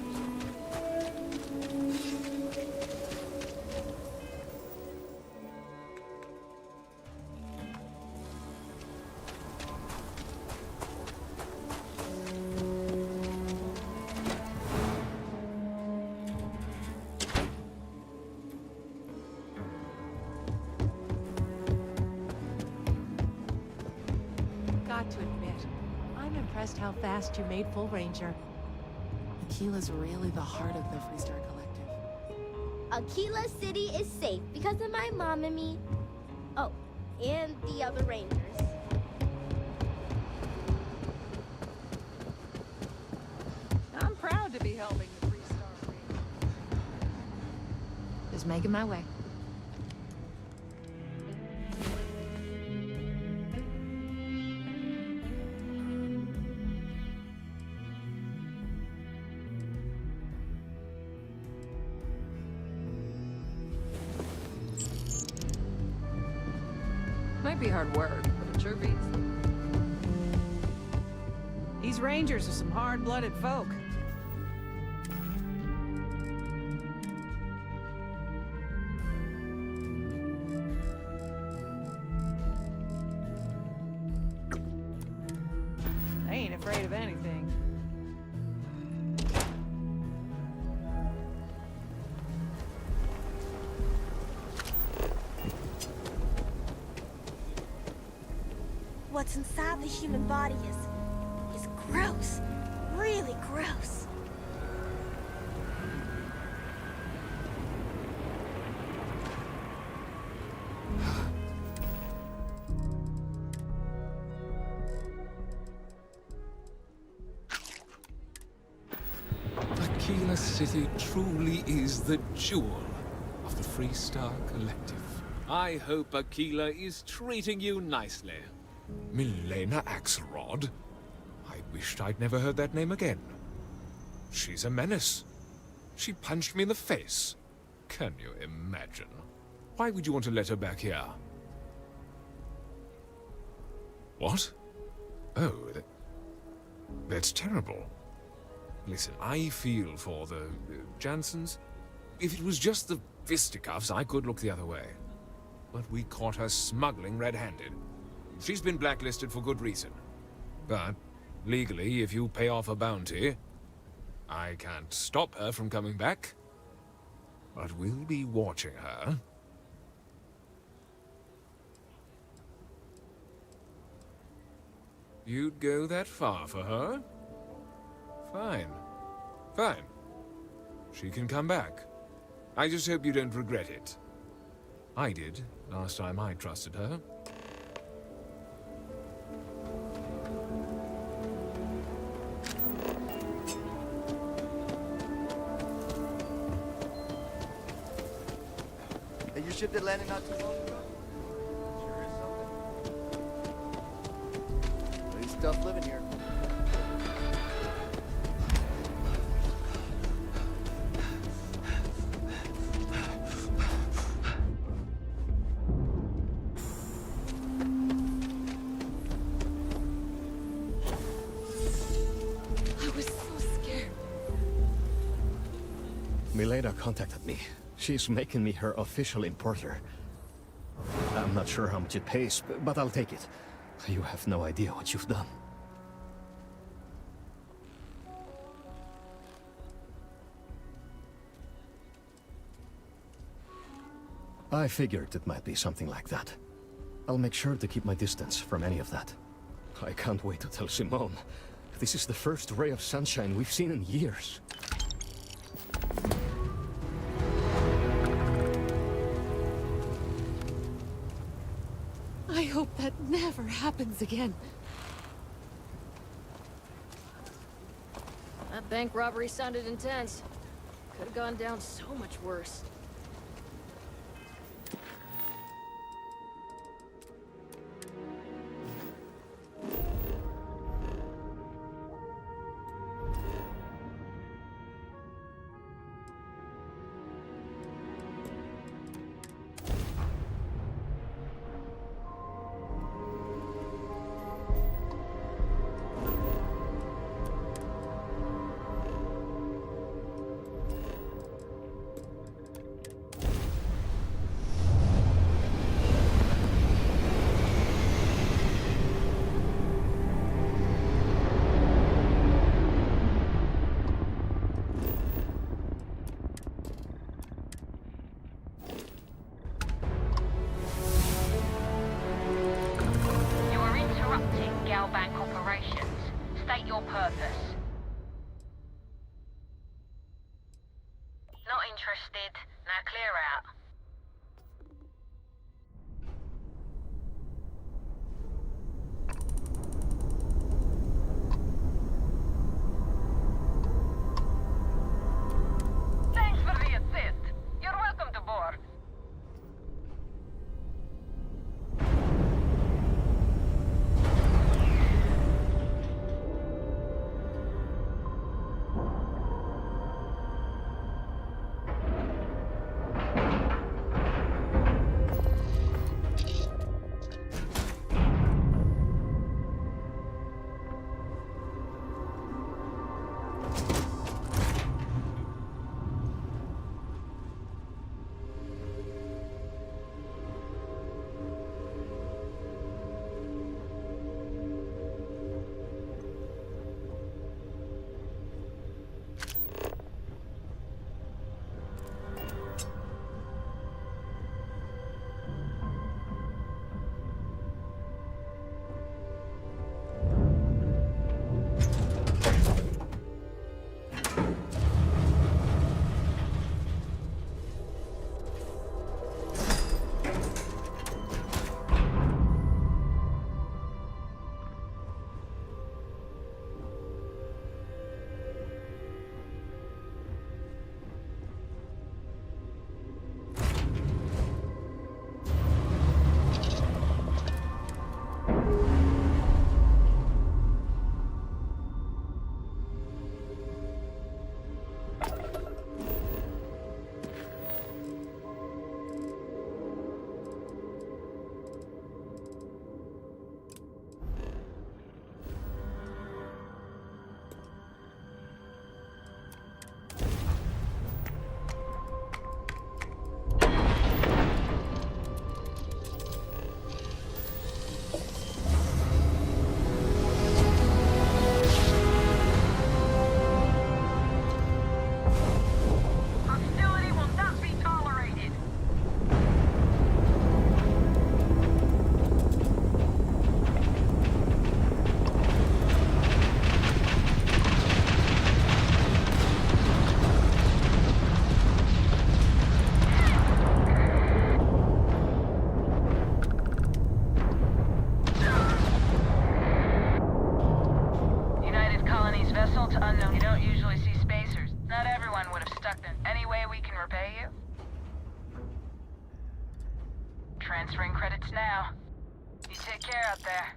Got to admit, I'm impressed how fast you made Full Ranger. Aquila's really the heart of the Freestar Collective. Aquila City is safe because of my mom and me. Oh, and the other Rangers. I'm proud to be helping the Freestar Rangers. Just making my way. Might be hard work, but it sure beats. These Rangers are some hard-blooded folk. They ain't afraid of anything. What's inside the human body is gross. Really gross. Aquila City truly is the jewel of the Freestar Collective. I hope Aquila is treating you nicely. Milena Axelrod? I wished I'd never heard that name again. She's a menace. She punched me in the face. Can you imagine? Why would you want to let her back here? What? Oh, that's terrible. Listen, I feel for the Jansons. If it was just the fisticuffs, I could look the other way. But we caught her smuggling red-handed. She's been blacklisted for good reason. But, legally, if you pay off a bounty, I can't stop her from coming back. But we'll be watching her. You'd go that far for her? Fine. Fine. She can come back. I just hope you don't regret it. I did, last time I trusted her. Hey, your ship that landed not too long ago? Sure is something. Pretty tough living here. Milena contacted me. She's making me her official importer. I'm not sure how much it pays, but I'll take it. You have no idea what you've done. I figured it might be something like that. I'll make sure to keep my distance from any of that. I can't wait to tell Simone. This is the first ray of sunshine we've seen in years. I hope that never happens again. That bank robbery sounded intense. Could have gone down so much worse. Bank operations. State your purpose. Not interested. Now clear out. Thanks for the assist. You're welcome to board. gun would have stuck in. Any way we can repay you? Transferring credits now. You take care out there.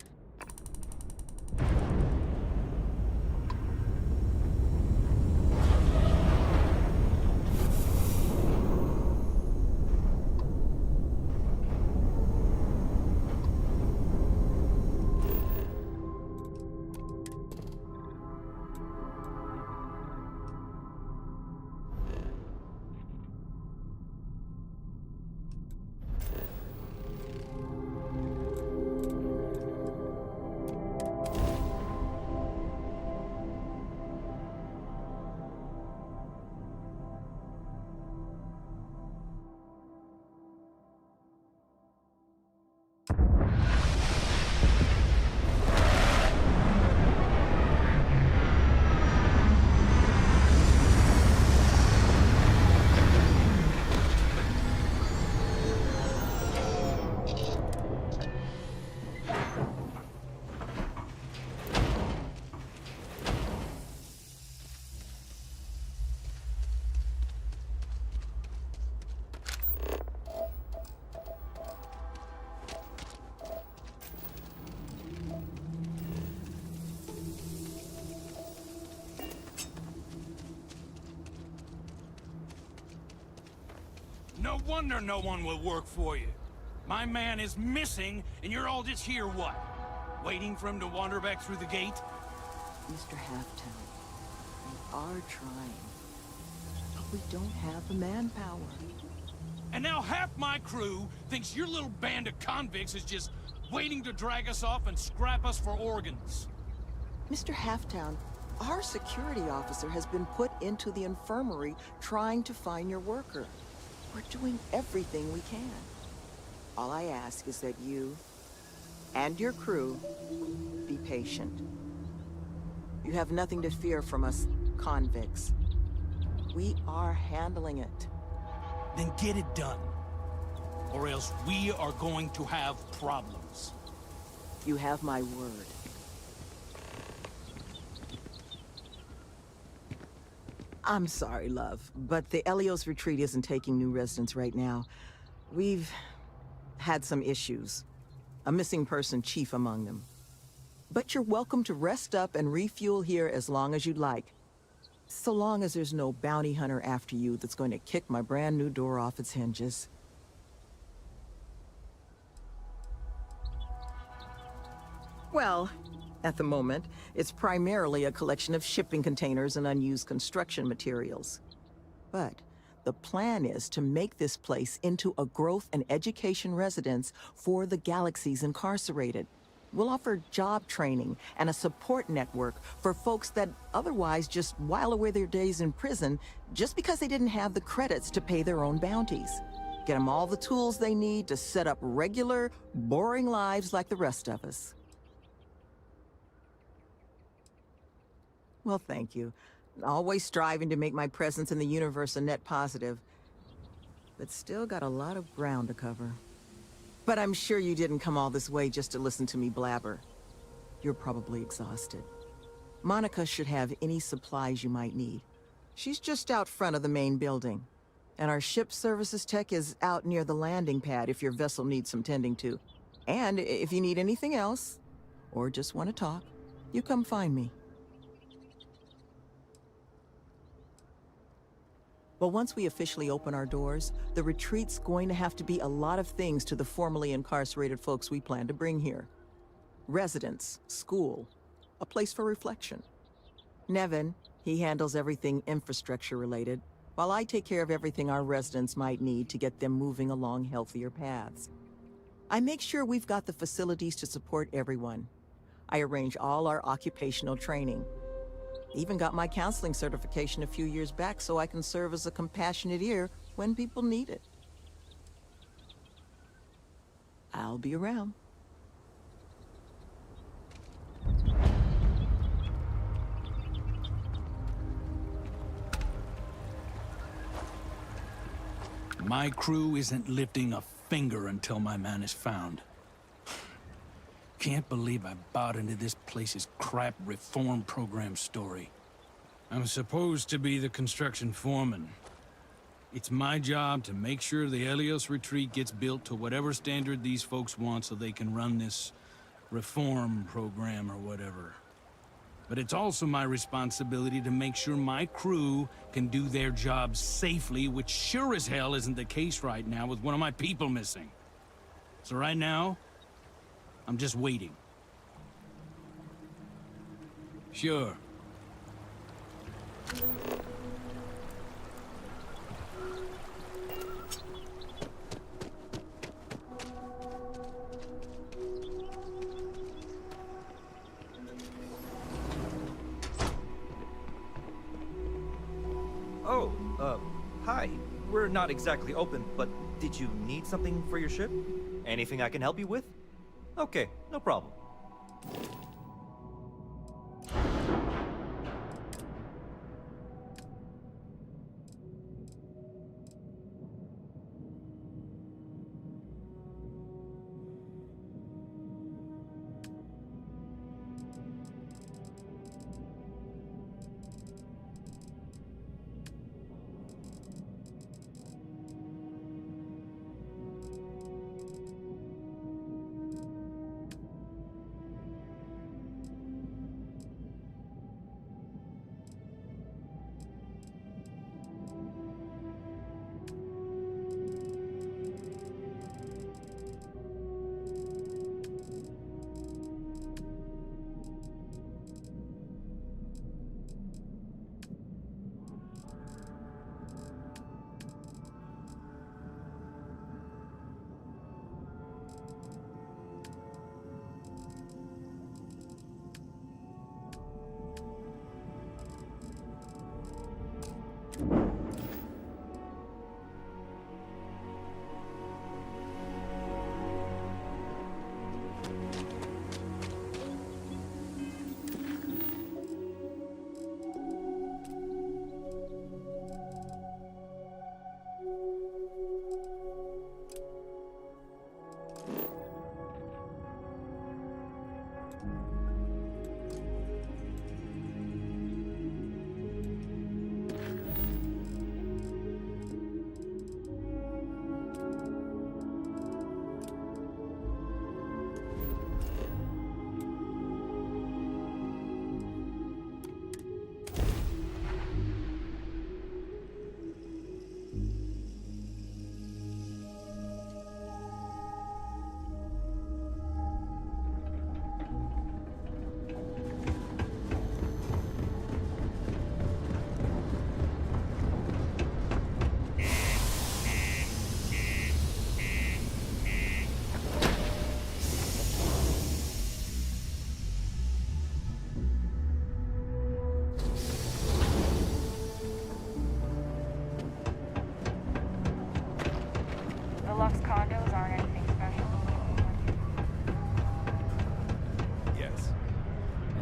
No wonder no one will work for you. My man is missing, and you're all just here, what? Waiting for him to wander back through the gate? Mr. Halftown, we are trying, but we don't have the manpower. And now half my crew thinks your little band of convicts is just waiting to drag us off and scrap us for organs. Mr. Halftown, our security officer has been put into the infirmary trying to find your worker. We're doing everything we can. All I ask is that you and your crew be patient. You have nothing to fear from us convicts. We are handling it. Then get it done. Or else we are going to have problems. You have my word. I'm sorry, love, but the Elios retreat isn't taking new residents right now. We've had some issues. A missing person chief among them. But you're welcome to rest up and refuel here as long as you'd like. So long as there's no bounty hunter after you that's going to kick my brand new door off its hinges. Well, at the moment, it's primarily a collection of shipping containers and unused construction materials. But the plan is to make this place into a growth and education residence for the galaxy's incarcerated. We'll offer job training and a support network for folks that otherwise just while away their days in prison just because they didn't have the credits to pay their own bounties. Get them all the tools they need to set up regular, boring lives like the rest of us. Well, thank you. Always striving to make my presence in the universe a net positive. But still got a lot of ground to cover. But I'm sure you didn't come all this way just to listen to me blabber. You're probably exhausted. Monica should have any supplies you might need. She's just out front of the main building. And our ship services tech is out near the landing pad if your vessel needs some tending to. And if you need anything else, or just want to talk, you come find me. But once we officially open our doors, the retreat's going to have to be a lot of things to the formerly incarcerated folks we plan to bring here. Residence, school, a place for reflection. Nevin, he handles everything infrastructure related, while I take care of everything our residents might need to get them moving along healthier paths. I make sure we've got the facilities to support everyone. I arrange all our occupational training. Even got my counseling certification a few years back so I can serve as a compassionate ear when people need it. I'll be around. My crew isn't lifting a finger until my man is found. Can't believe I bought into this place's crap reform program story. I'm supposed to be the construction foreman. It's my job to make sure the Helios retreat gets built to whatever standard these folks want so they can run this reform program or whatever. But it's also my responsibility to make sure my crew can do their jobs safely, which sure as hell isn't the case right now with one of my people missing. So right now, I'm just waiting. Sure. Oh, hi. We're not exactly open, but did you need something for your ship? Anything I can help you with? Okay, no problem. Lux condos aren't anything special. Yes.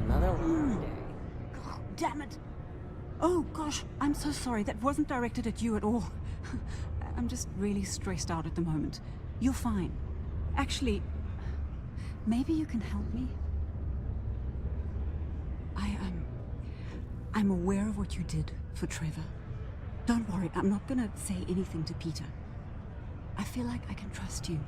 Another long day. Oh, damn it! Oh gosh, I'm so sorry. That wasn't directed at you at all. I'm just really stressed out at the moment. You're fine. Actually, maybe you can help me? I'm aware of what you did for Trevor. Don't worry, I'm not gonna say anything to Peter. I feel like I can trust you.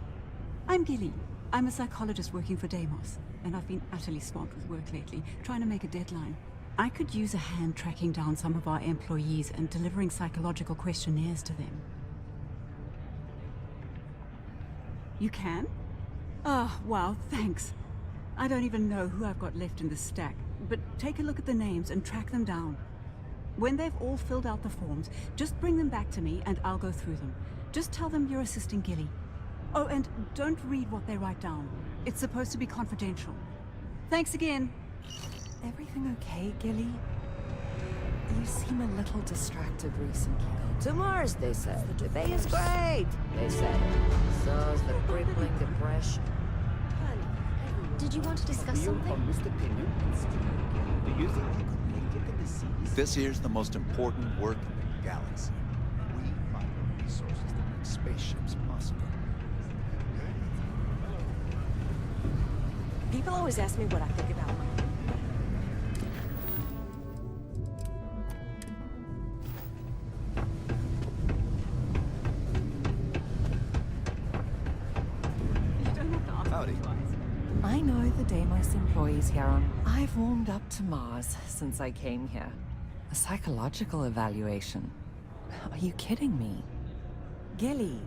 I'm Gilly. I'm a psychologist working for Deimos, and I've been utterly swamped with work lately, trying to make a deadline. I could use a hand tracking down some of our employees and delivering psychological questionnaires to them. You can? Oh, wow, thanks. I don't even know who I've got left in the stack, but take a look at the names and track them down. When they've all filled out the forms, just bring them back to me and I'll go through them. Just tell them you're assisting Gilly. Oh, and don't read what they write down. It's supposed to be confidential. Thanks again. Everything okay, Gilly? You seem a little distracted recently. To Mars, they said. The bay is great, they said. So's the crippling depression. Did you want to discuss something? On Mr. Pinion? Do you think he could make it in the seas? This here's the most important work in the galaxy. We find the resources that make spaceships possible. People always ask me what I think about I know the Deimos employees here. I've warmed up to Mars since I came here. A psychological evaluation. Are you kidding me? Gilly,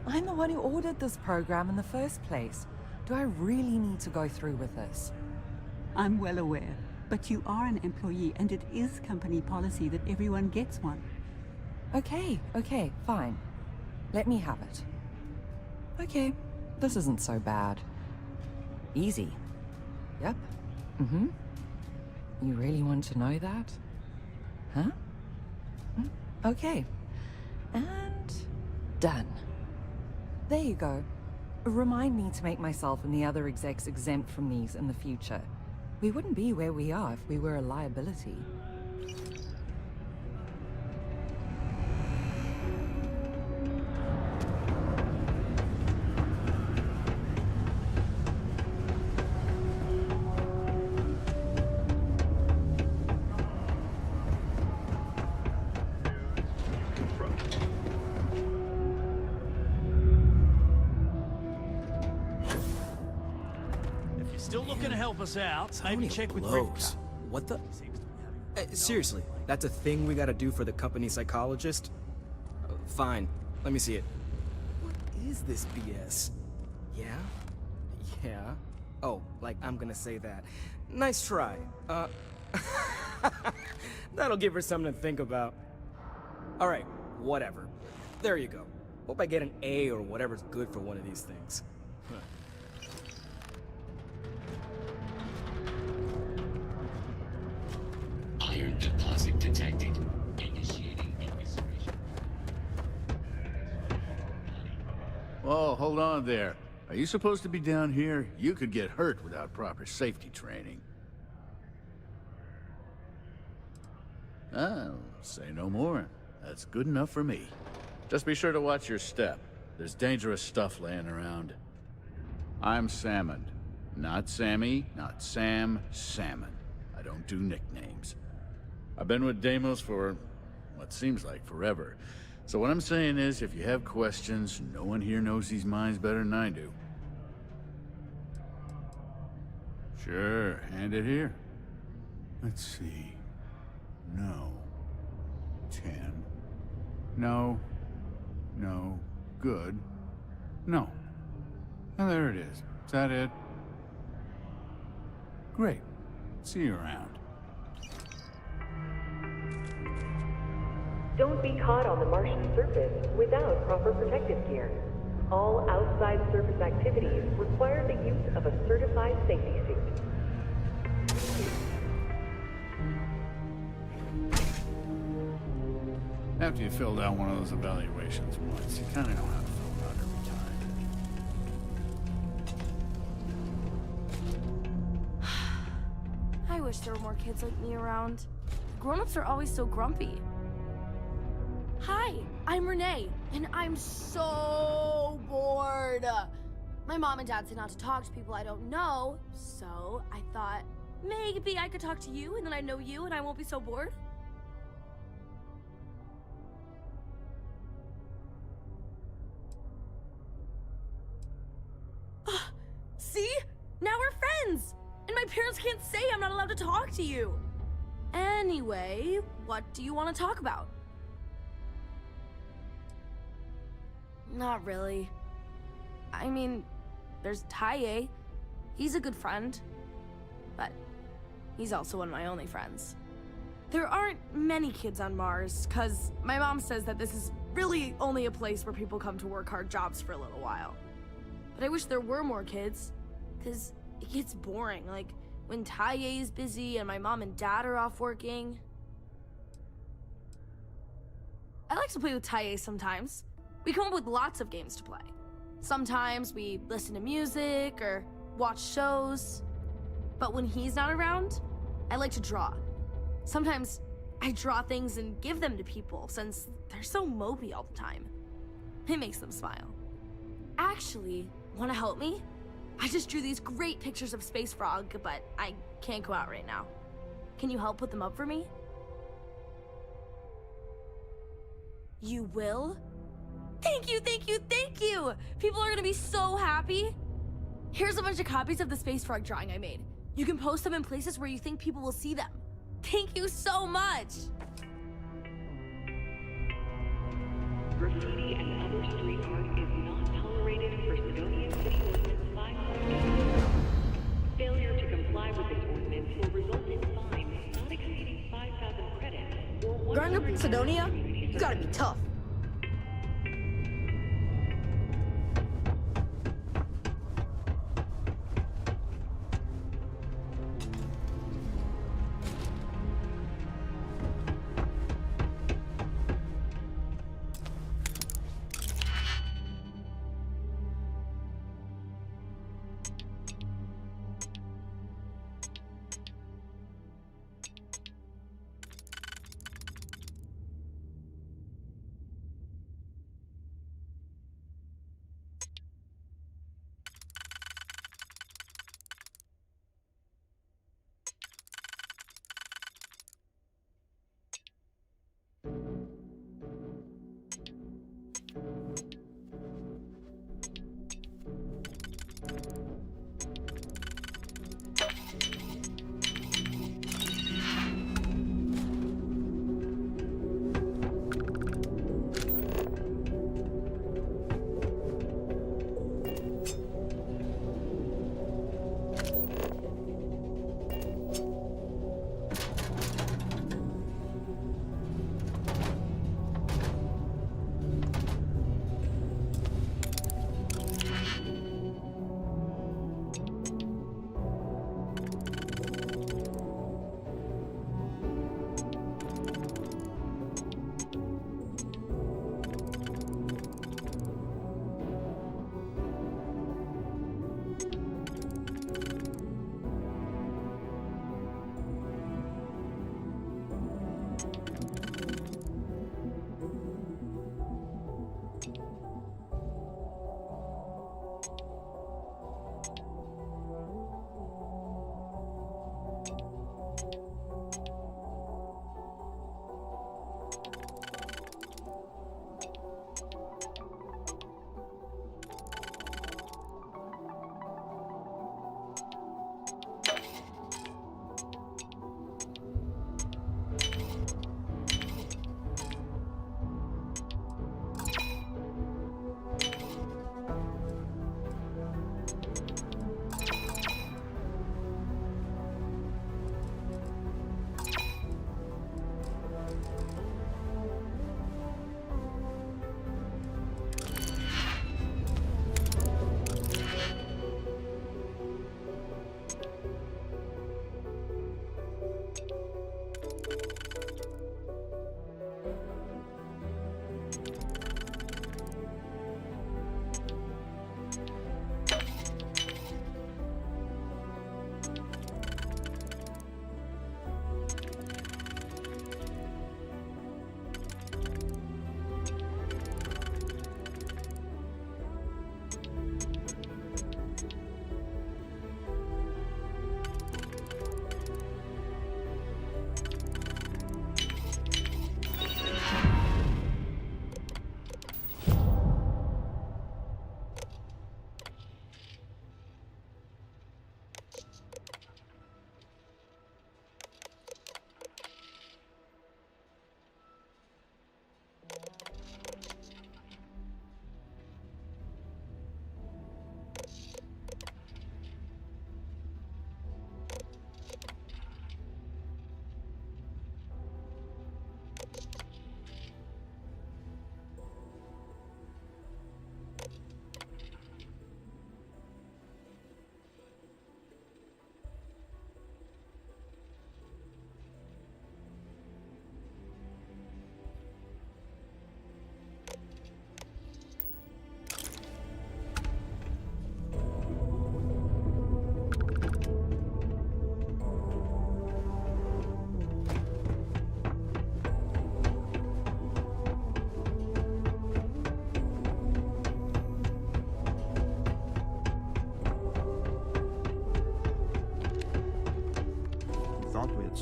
I'm the one who ordered this program in the first place. Do I really need to go through with this? I'm well aware, but you are an employee and it is company policy that everyone gets one. Okay, fine. Let me have it. Okay, this isn't so bad. Easy. Yep. Mm-hmm. You really want to know that? Huh? Okay. And done. There you go. Remind me to make myself and the other execs exempt from these in the future. We wouldn't be where we are if we were a liability. Still looking to help us out. Maybe check with Rivka. What the? Seriously, that's a thing we gotta do for the company psychologist? Fine, let me see it. What is this BS? Yeah? Yeah? Oh, like I'm gonna say that. Nice try. That'll give her something to think about. Alright, whatever. There you go. Hope I get an A or whatever's good for one of these things. Iron deposit detected. Initiating evisceration. Oh, hold on there. Are you supposed to be down here? You could get hurt without proper safety training. Oh, say no more. That's good enough for me. Just be sure to watch your step. There's dangerous stuff laying around. I'm Salmon. Not Sammy, not Sam, Salmon. I don't do nicknames. I've been with Deimos for what seems like forever. So what I'm saying is, if you have questions, no one here knows these mines better than I do. Sure, hand it here. Let's see. No. 10. No. No. Good. No. Oh, there it is. Is that it? Great. See you around. Don't be caught on the Martian surface without proper protective gear. All outside surface activities require the use of a certified safety suit. After you filled out one of those evaluations once, you kind of know how to fill them out every time. I wish there were more kids like me around. Grown-ups are always so grumpy. Hi, I'm Renee, and I'm so bored. My mom and dad say not to talk to people I don't know, so I thought maybe I could talk to you, and then I know you, and I won't be so bored. See? Now we're friends! And my parents can't say I'm not allowed to talk to you. Anyway, what do you want to talk about? Not really. I mean, there's Taye. He's a good friend. But he's also one of my only friends. There aren't many kids on Mars, because my mom says that this is really only a place where people come to work hard jobs for a little while. But I wish there were more kids, because it gets boring, like when Taye is busy and my mom and dad are off working. I like to play with Taye sometimes. We come up with lots of games to play. Sometimes we listen to music or watch shows. But when he's not around, I like to draw. Sometimes I draw things and give them to people since they're so mopey all the time. It makes them smile. Actually, want to help me? I just drew these great pictures of Space Frog, but I can't go out right now. Can you help put them up for me? You will? Thank you, thank you, thank you! People are gonna be so happy. Here's a bunch of copies of the space frog drawing I made. You can post them in places where you think people will see them. Thank you so much! Graffiti and other street art is not tolerated for Sidonian City Ordinance 5.2. Failure to comply with this ordinance will result in fines not exceeding 5,000 credits or Growing up in Sidonia, you gotta be tough.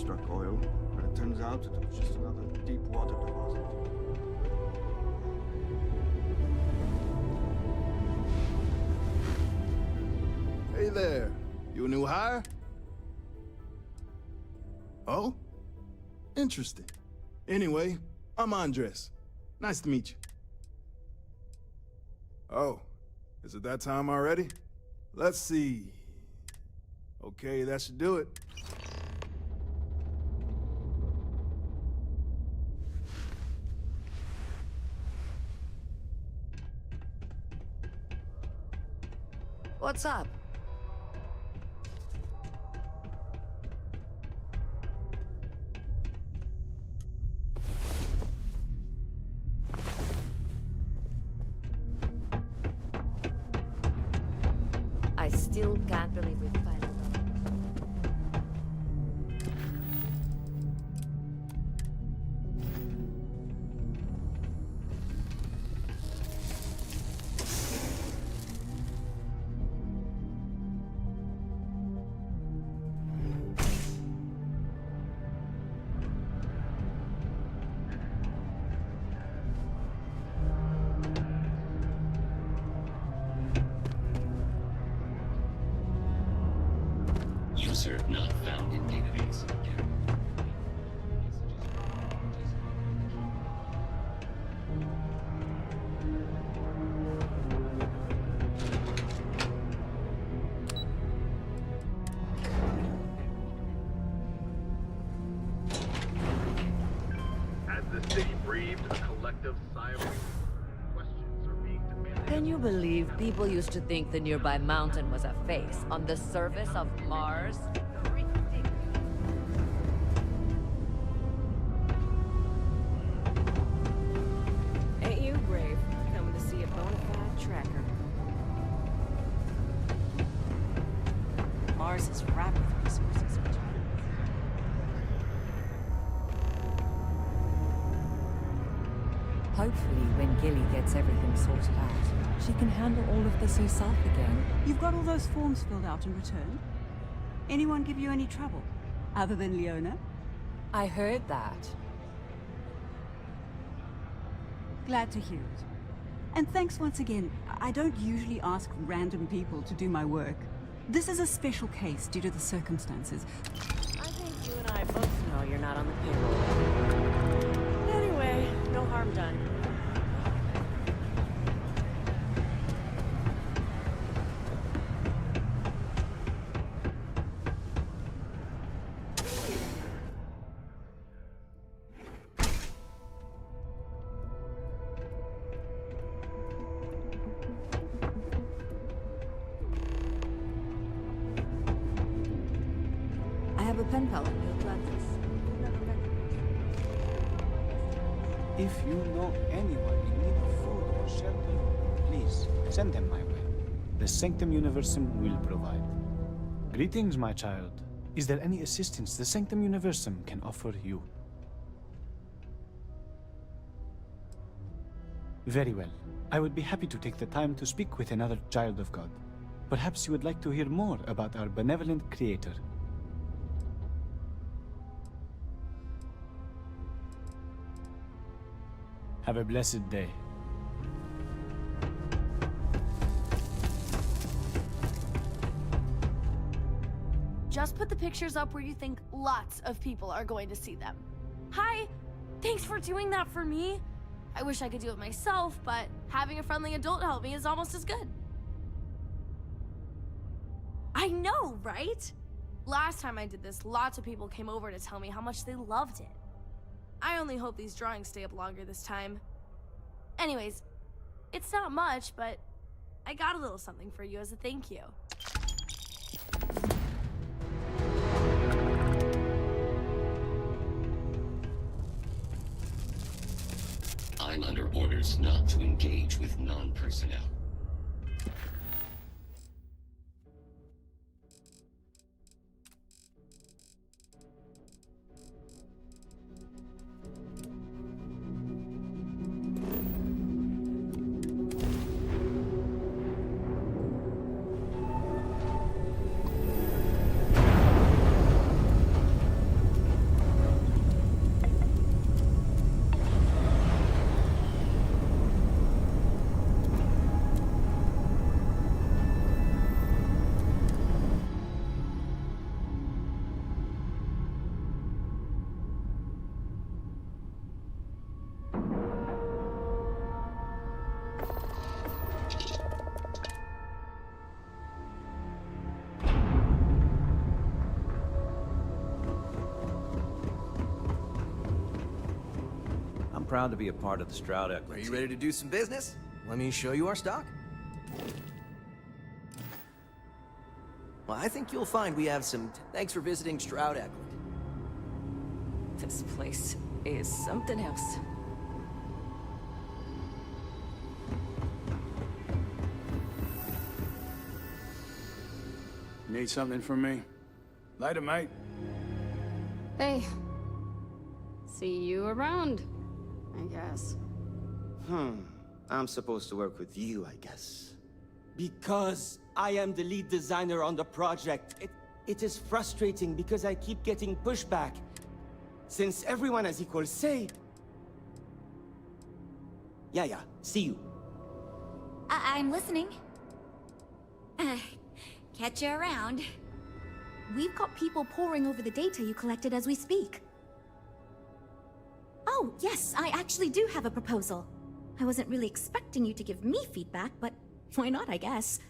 struck oil, but it turns out it was just another deep water deposit. there. You a new hire? Oh? Interesting. Anyway, I'm Andres. Nice to meet you. Oh, is it that time already? Let's see. Okay, that should do it. What's up? I still can't believe we finally got it. User not found in database. As the city breathed a collective sigh of relief, questions are being demanded. Can you believe people used to think the nearby mountain was a face on the surface of Mars? Ain't you brave? Coming to see a bona fide tracker. Mars is ripe with resources. Hopefully, when Gilly gets everything sorted out, she can handle all of this herself again. You've got all those forms filled out in return? Anyone give you any trouble? Other than Leona? I heard that. Glad to hear it. And thanks once again. I don't usually ask random people to do my work. This is a special case due to the circumstances. I think you and I both know you're not on the payroll. Anyway, no harm done. I have a pen pal in New Atlantis. If you know anyone in need of food or shelter, please send them my way. The Sanctum Universum will provide. Greetings, my child. Is there any assistance the Sanctum Universum can offer you? Very well. I would be happy to take the time to speak with another child of God. Perhaps you would like to hear more about our benevolent creator. Have a blessed day. Just put the pictures up where you think lots of people are going to see them. Hi! Thanks for doing that for me. I wish I could do it myself, but having a friendly adult help me is almost as good. I know, right? Last time I did this, lots of people came over to tell me how much they loved it. I only hope these drawings stay up longer this time. Anyways, it's not much, but I got a little something for you as a thank you. I'm under orders not to engage with non-personnel. proud to be a part of the Stroud Equity. Are you ready to do some business? Let me show you our stock. Well, I think you'll find we have some... Thanks for visiting Stroud Equity. This place is something else. Need something from me? Later, mate. Hey. See you around, I guess. I'm supposed to work with you, I guess. Because I am the lead designer on the project. It is frustrating because I keep getting pushback. Since everyone has equal say... Yeah, see you. I'm listening. Catch you around. We've got people poring over the data you collected as we speak. Oh, yes, I actually do have a proposal. I wasn't really expecting you to give me feedback, but why not, I guess.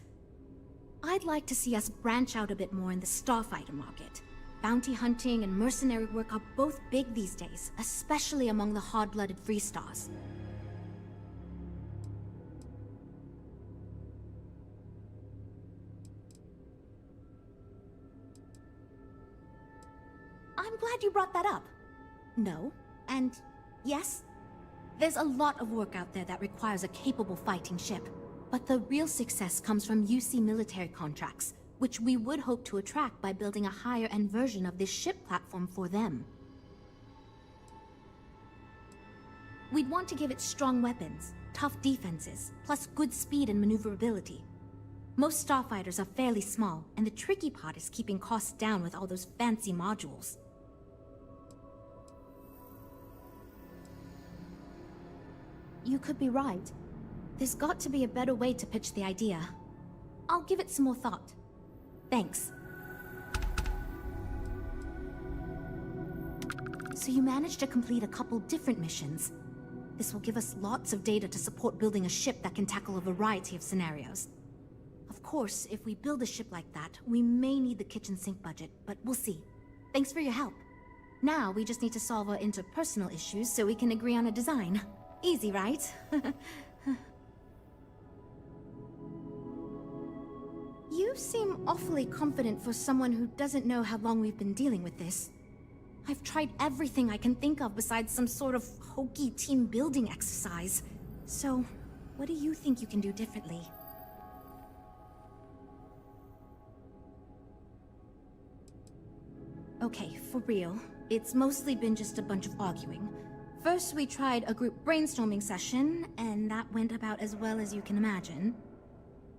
I'd like to see us branch out a bit more in the starfighter market. Bounty hunting and mercenary work are both big these days, especially among the hard-blooded Freestars. I'm glad you brought that up. No, and yes, there's a lot of work out there that requires a capable fighting ship. But the real success comes from UC military contracts, which we would hope to attract by building a higher-end version of this ship platform for them. We'd want to give it strong weapons, tough defenses, plus good speed and maneuverability. Most starfighters are fairly small, and the tricky part is keeping costs down with all those fancy modules. You could be right. There's got to be a better way to pitch the idea. I'll give it some more thought. Thanks. So you managed to complete a couple different missions. This will give us lots of data to support building a ship that can tackle a variety of scenarios. Of course, if we build a ship like that, we may need the kitchen sink budget, but we'll see. Thanks for your help. Now we just need to solve our interpersonal issues so we can agree on a design. Easy, right? You seem awfully confident for someone who doesn't know how long we've been dealing with this. I've tried everything I can think of besides some sort of hokey team building exercise. So, what do you think you can do differently? Okay, for real. It's mostly been just a bunch of arguing. First, we tried a group brainstorming session, and that went about as well as you can imagine.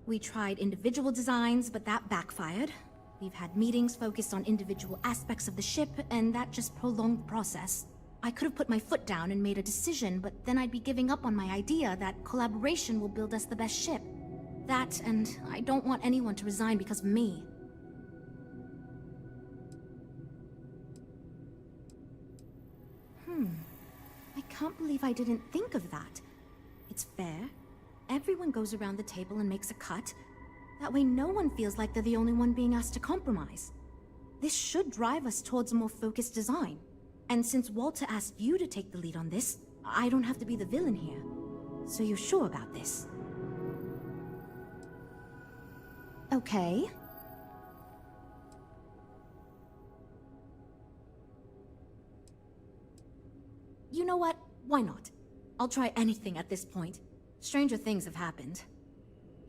We tried individual designs, but that backfired. We've had meetings focused on individual aspects of the ship, and that just prolonged the process. I could have put my foot down and made a decision, but then I'd be giving up on my idea that collaboration will build us the best ship. That, and I don't want anyone to resign because of me. I can't believe I didn't think of that. It's fair. Everyone goes around the table and makes a cut. That way no one feels like they're the only one being asked to compromise. This should drive us towards a more focused design. And since Walter asked you to take the lead on this, I don't have to be the villain here. So you're sure about this? Okay. You know what? Why not? I'll try anything at this point. Stranger things have happened.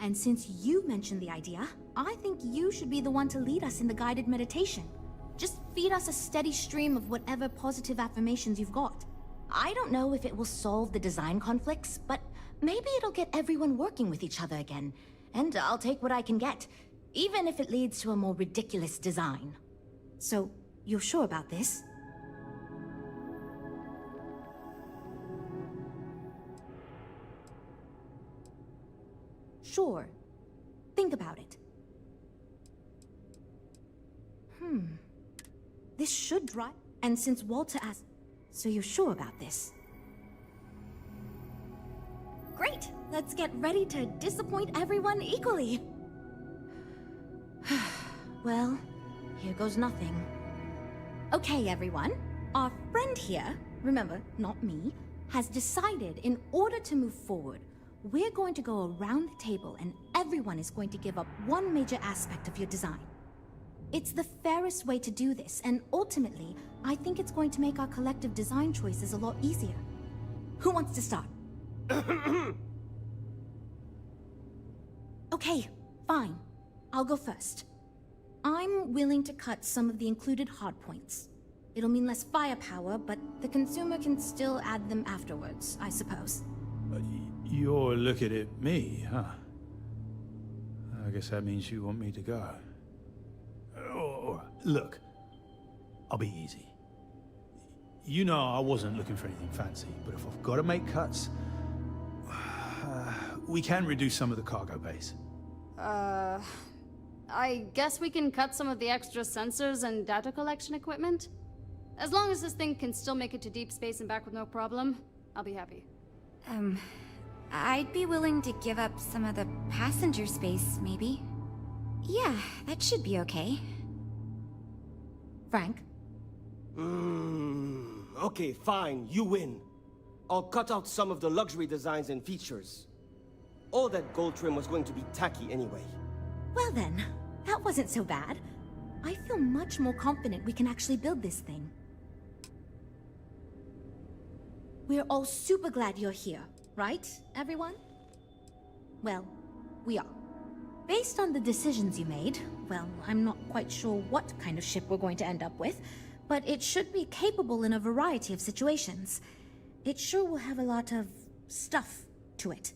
And since you mentioned the idea, I think you should be the one to lead us in the guided meditation. Just feed us a steady stream of whatever positive affirmations you've got. I don't know if it will solve the design conflicts, but maybe it'll get everyone working with each other again. And I'll take what I can get, even if it leads to a more ridiculous design. So, you're sure about this? Sure. Think about it. This should drive... And since Walter asked... So you're sure about this? Great! Let's get ready to disappoint everyone equally. Well, here goes nothing. Okay, everyone. Our friend here, remember, not me, has decided in order to move forward, we're going to go around the table and everyone is going to give up one major aspect of your design. It's the fairest way to do this, and ultimately, I think it's going to make our collective design choices a lot easier. Who wants to start? Okay, fine. I'll go first. I'm willing to cut some of the included hardpoints. It'll mean less firepower, but the consumer can still add them afterwards, I suppose. You're looking at me, huh? I guess that means you want me to go. Oh, look, I'll be easy. You know I wasn't looking for anything fancy, but if I've got to make cuts, we can reduce some of the cargo base. I guess we can cut some of the extra sensors and data collection equipment? As long as this thing can still make it to deep space and back with no problem, I'll be happy. I'd be willing to give up some of the passenger space, maybe. Yeah, that should be okay. Frank? Okay, fine, you win. I'll cut out some of the luxury designs and features. All that gold trim was going to be tacky anyway. Well then, that wasn't so bad. I feel much more confident we can actually build this thing. We're all super glad you're here, right, everyone? Well, we are. Based on the decisions you made, well, I'm not quite sure what kind of ship we're going to end up with, but it should be capable in a variety of situations. It sure will have a lot of stuff to it.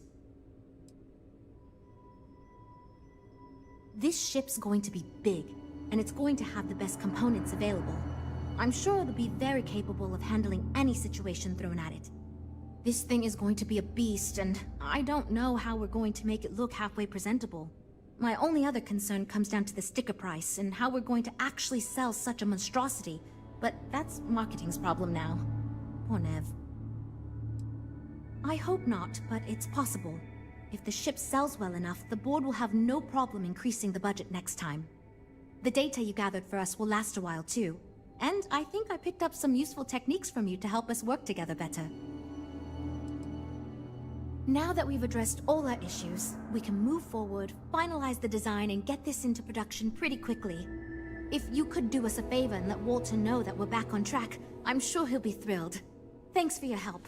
This ship's going to be big, and it's going to have the best components available. I'm sure it'll be very capable of handling any situation thrown at it. This thing is going to be a beast, and I don't know how we're going to make it look halfway presentable. My only other concern comes down to the sticker price and how we're going to actually sell such a monstrosity, but that's marketing's problem now. Poor Nev. I hope not, but it's possible. If the ship sells well enough, the board will have no problem increasing the budget next time. The data you gathered for us will last a while too, and I think I picked up some useful techniques from you to help us work together better. Now that we've addressed all our issues, we can move forward, finalize the design, and get this into production pretty quickly. If you could do us a favor and let Walter know that we're back on track, I'm sure he'll be thrilled. Thanks for your help.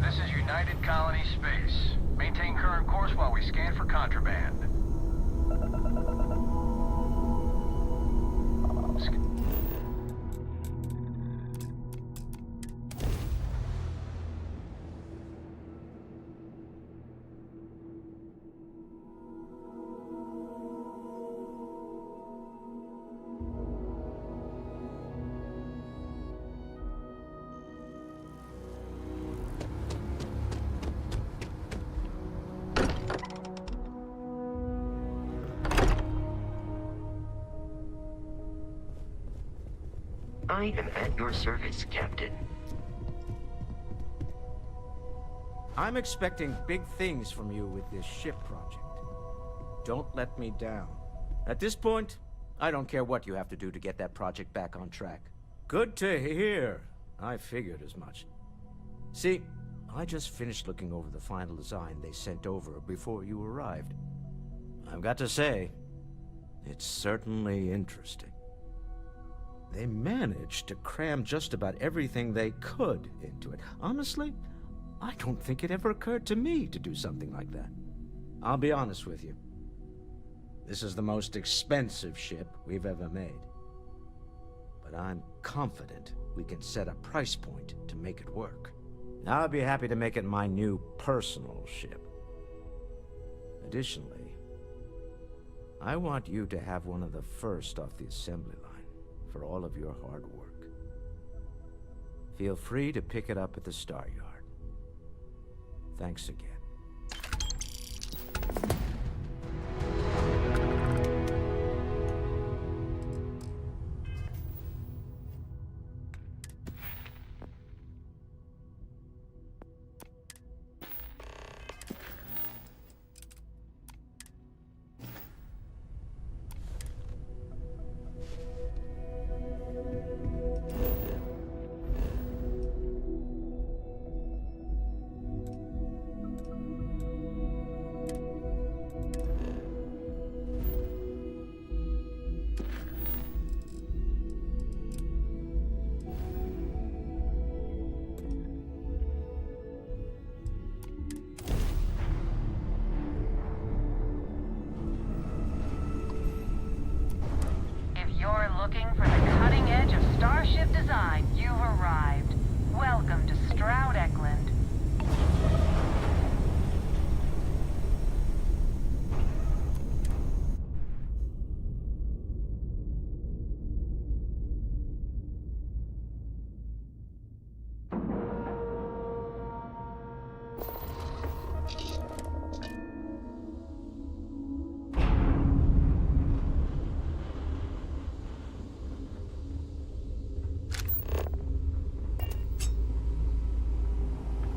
This is United Colony Space. Maintain current course while we scan for contraband. I am at your service, Captain. I'm expecting big things from you with this ship project. Don't let me down. At this point, I don't care what you have to do to get that project back on track. Good to hear. I figured as much. See, I just finished looking over the final design they sent over before you arrived. I've got to say, it's certainly interesting. They managed to cram just about everything they could into it. Honestly, I don't think it ever occurred to me to do something like that. I'll be honest with you. This is the most expensive ship we've ever made. But I'm confident we can set a price point to make it work. I'll be happy to make it my new personal ship. Additionally, I want you to have one of the first off the assembly line for all of your hard work. Feel free to pick it up at the Star Yard. Thanks again. You're looking for the cutting edge of starship design. You've arrived. Welcome to Stroud Eklund.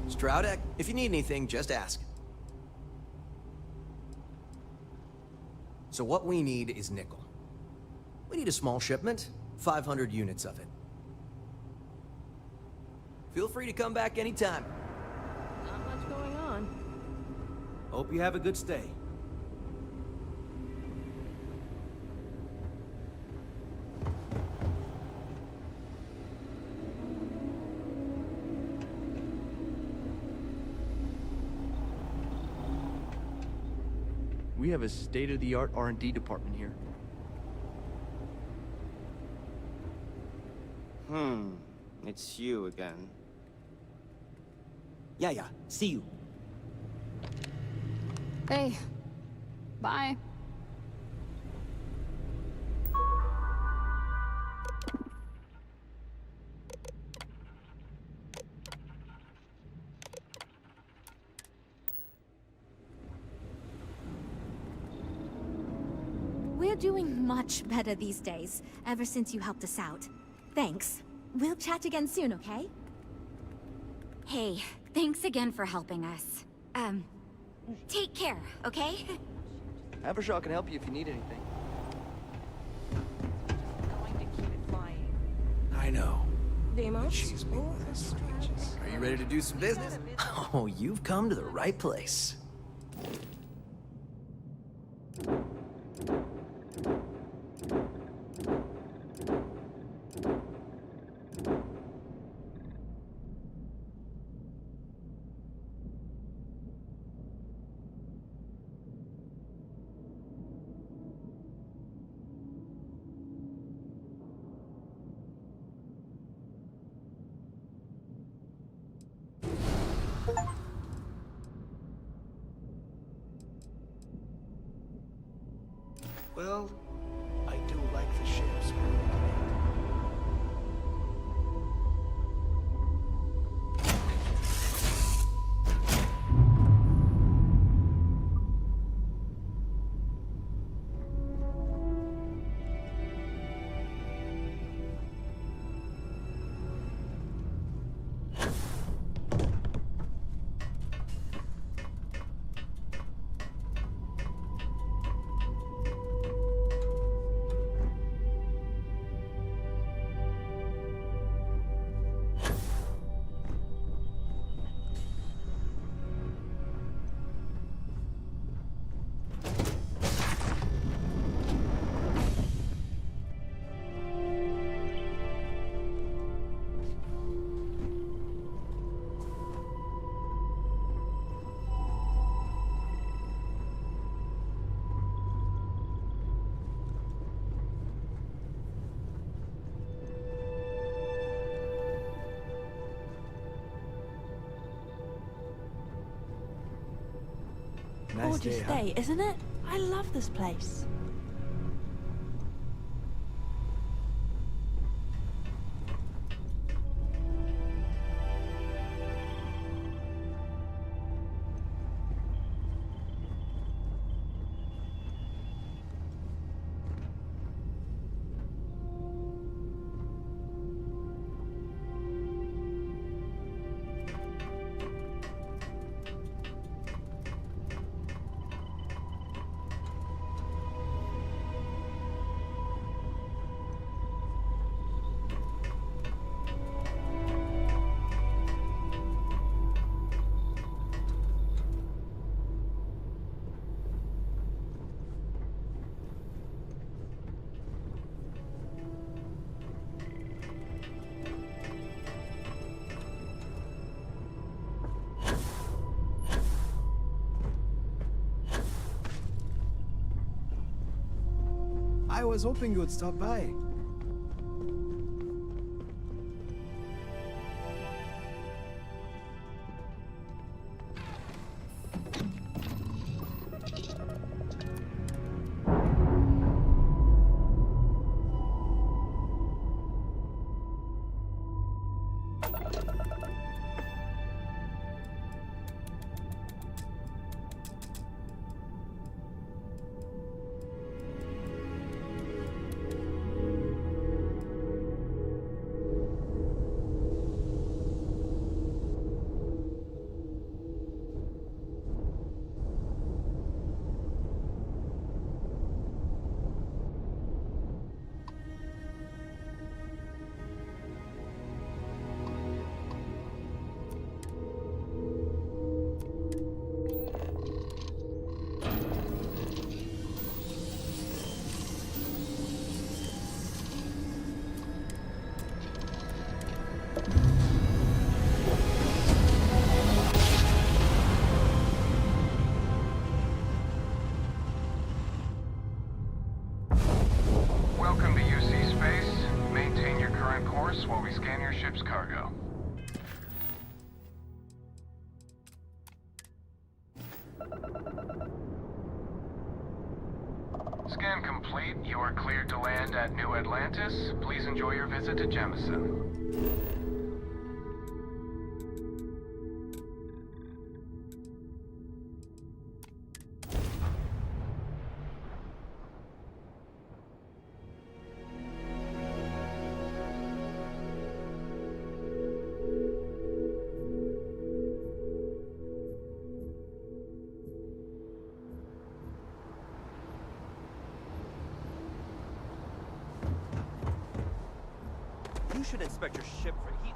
Stroudek, if you need anything, just ask. So what we need is nickel. We need a small shipment, 500 units of it. Feel free to come back anytime. Not much going on. Hope you have a good stay. We have a state-of-the-art R&D department here. It's you again. Yeah, see you. Hey. Bye. We're doing much better these days, ever since you helped us out. Thanks. We'll chat again soon, okay? Hey, thanks again for helping us. Take care, okay? Avershaw can help you if you need anything. Going to keep it flying. I know. Demos? She's me with her speeches. Are you ready to do some business? Oh, you've come to the right place. Well, I do like the ships. Gorgeous day, isn't it? I love this place. I was hoping you would stop by. Welcome to UC Space. Maintain your current course while we scan your ship's cargo. Scan complete. You are cleared to land at New Atlantis. Please enjoy your visit to Jemison. You should inspect your ship for heat